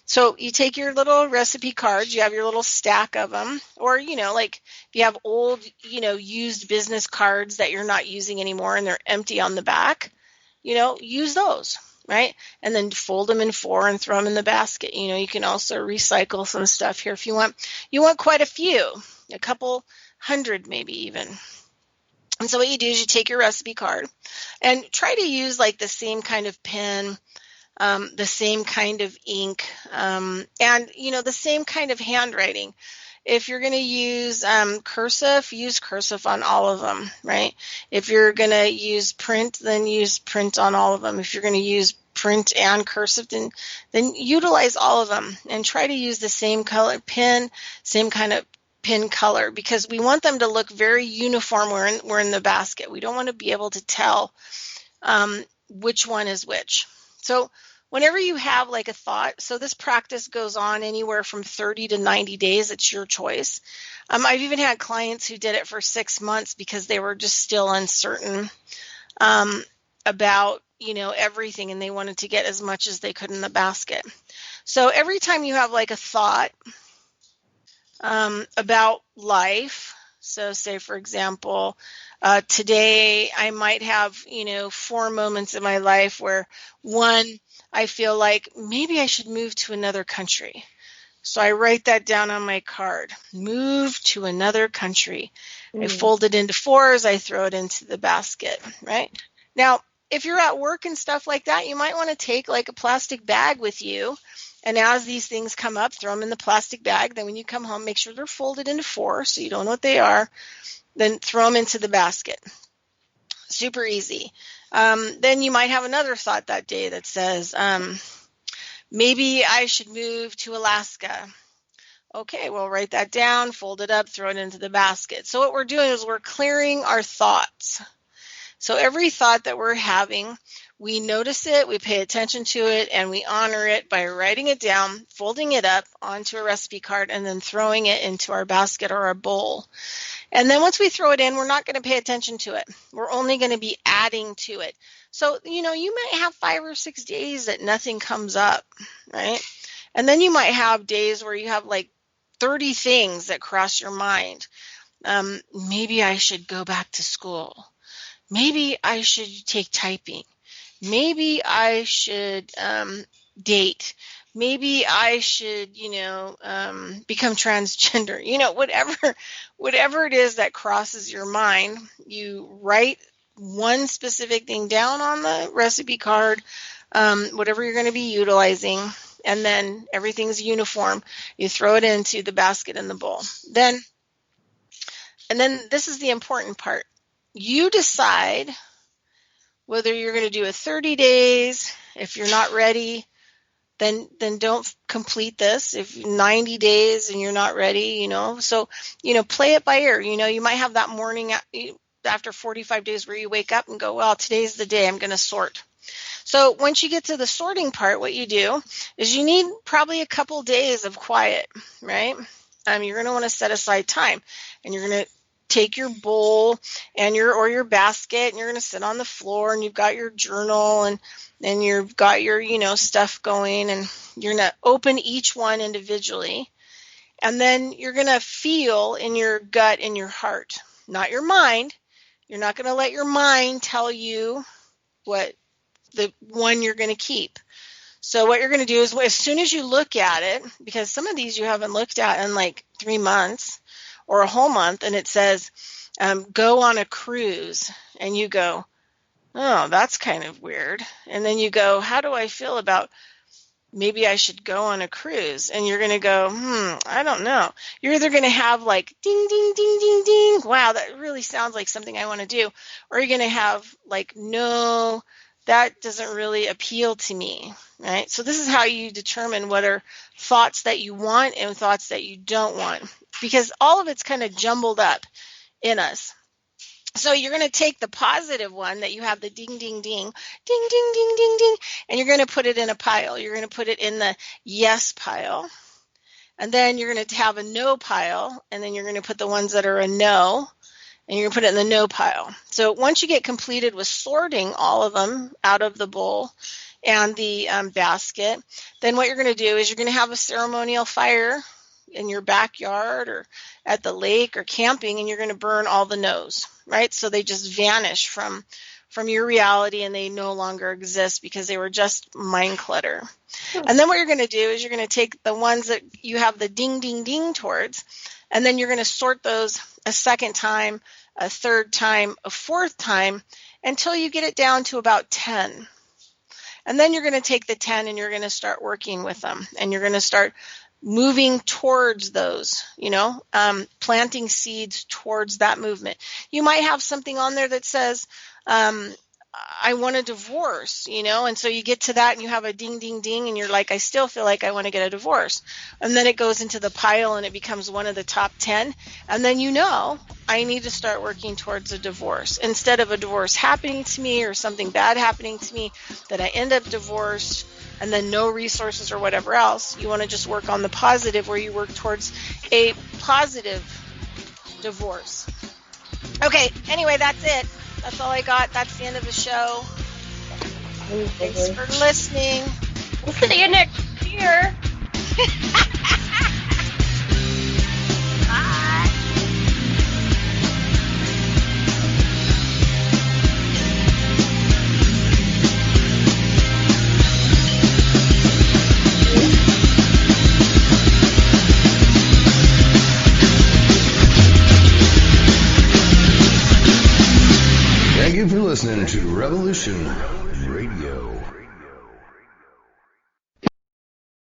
So you take your little recipe cards, you have your little stack of them, or, like if you have old, used business cards that you're not using anymore and they're empty on the back, use those, right? And then fold them in 4 and throw them in the basket. You can also recycle some stuff here if you want. You want quite a few, a couple hundred maybe even. And so what you do is you take your recipe card and try to use like the same kind of pen, the same kind of ink, and, the same kind of handwriting. If you're going to use cursive, use cursive on all of them, right? If you're going to use print, then use print on all of them. If you're going to use print and cursive, then utilize all of them and try to use the same color pen, same kind of pen color, because we want them to look very uniform. We're in the basket. We don't want to be able to tell which one is which. So whenever you have like a thought, so this practice goes on anywhere from 30 to 90 days. It's your choice. I've even had clients who did it for 6 months because they were just still uncertain about, everything, and they wanted to get as much as they could in the basket. So every time you have like a thought about life, so say, for example, today I might have, 4 moments in my life where, one, I feel like maybe I should move to another country. So I write that down on my card, move to another country. I fold it into 4s, I throw it into the basket, right? Now, if you're at work and stuff like that, you might want to take like a plastic bag with you. And as these things come up, throw them in the plastic bag. Then when you come home, make sure they're folded into 4 so you don't know what they are. Then throw them into the basket. Super easy. Then you might have another thought that day that says, maybe I should move to Alaska. Okay, well, write that down, fold it up, throw it into the basket. So what we're doing is we're clearing our thoughts. So every thought that we're having, we notice it, we pay attention to it, and we honor it by writing it down, folding it up onto a recipe card, and then throwing it into our basket or our bowl. And then once we throw it in, we're not going to pay attention to it. We're only going to be adding to it. So, you might have 5 or 6 days that nothing comes up, right? And then you might have days where you have like 30 things that cross your mind. Maybe I should go back to school. Maybe I should take typing. Maybe I should date. Maybe I should, become transgender. Whatever it is that crosses your mind, you write one specific thing down on the recipe card, whatever you're going to be utilizing, and then everything's uniform. You throw it into the basket in the bowl. Then this is the important part. You decide whether you're going to do a 30 days. If you're not ready, then don't complete this. If 90 days and you're not ready, so, play it by ear. You might have that morning after 45 days where you wake up and go, well, today's the day I'm going to sort. So once you get to the sorting part, what you do is you need probably a couple days of quiet, right? You're going to want to set aside time, and you're going to take your bowl and your basket, and you're going to sit on the floor, and you've got your journal and you've got your, stuff going, and you're going to open each one individually. And then you're going to feel in your gut and your heart, not your mind. You're not going to let your mind tell you what the one you're going to keep. So what you're going to do is, as soon as you look at it, because some of these you haven't looked at in like 3 months or a whole month, and it says, go on a cruise, and you go, oh, that's kind of weird. And then you go, how do I feel about maybe I should go on a cruise? And you're going to go, I don't know. You're either going to have like ding, ding, ding, ding, ding. Wow, that really sounds like something I want to do. Or you're going to have like, no, that doesn't really appeal to me, right? So this is how you determine what are thoughts that you want and thoughts that you don't want, because all of it's kind of jumbled up in us. So you're going to take the positive one that you have the ding, ding, ding, ding, ding, ding, ding, ding, and you're going to put it in a pile. You're going to put it in the yes pile. And then you're going to have a no pile, and then you're going to put the ones that are a no. and you're going to put it in the no pile. So once you get completed with sorting all of them out of the bowl and the basket, then what you're going to do is you're going to have a ceremonial fire in your backyard or at the lake or camping, and you're going to burn all the no's, right? So they just vanish from your reality, and they no longer exist because they were just mind clutter. And then what you're going to do is you're going to take the ones that you have the ding, ding, ding towards, and then you're going to sort those a second time, a third time, a fourth time, until you get it down to about 10. And then you're going to take the 10 and you're going to start working with them, and you're going to start moving towards those, planting seeds towards that movement. You might have something on there that says, I want a divorce, and so you get to that and you have a ding, ding, ding, and you're like, I still feel like I want to get a divorce. And then it goes into the pile and it becomes one of the top 10. And then I need to start working towards a divorce. Instead of a divorce happening to me or something bad happening to me, that I end up divorced and then no resources or whatever else. You want to just work on the positive, where you work towards a positive divorce. Okay, anyway, that's it. That's all I got. That's the end of the show. Thanks for listening. We'll see you next year. Bye. Thank you for listening to Revolution Radio.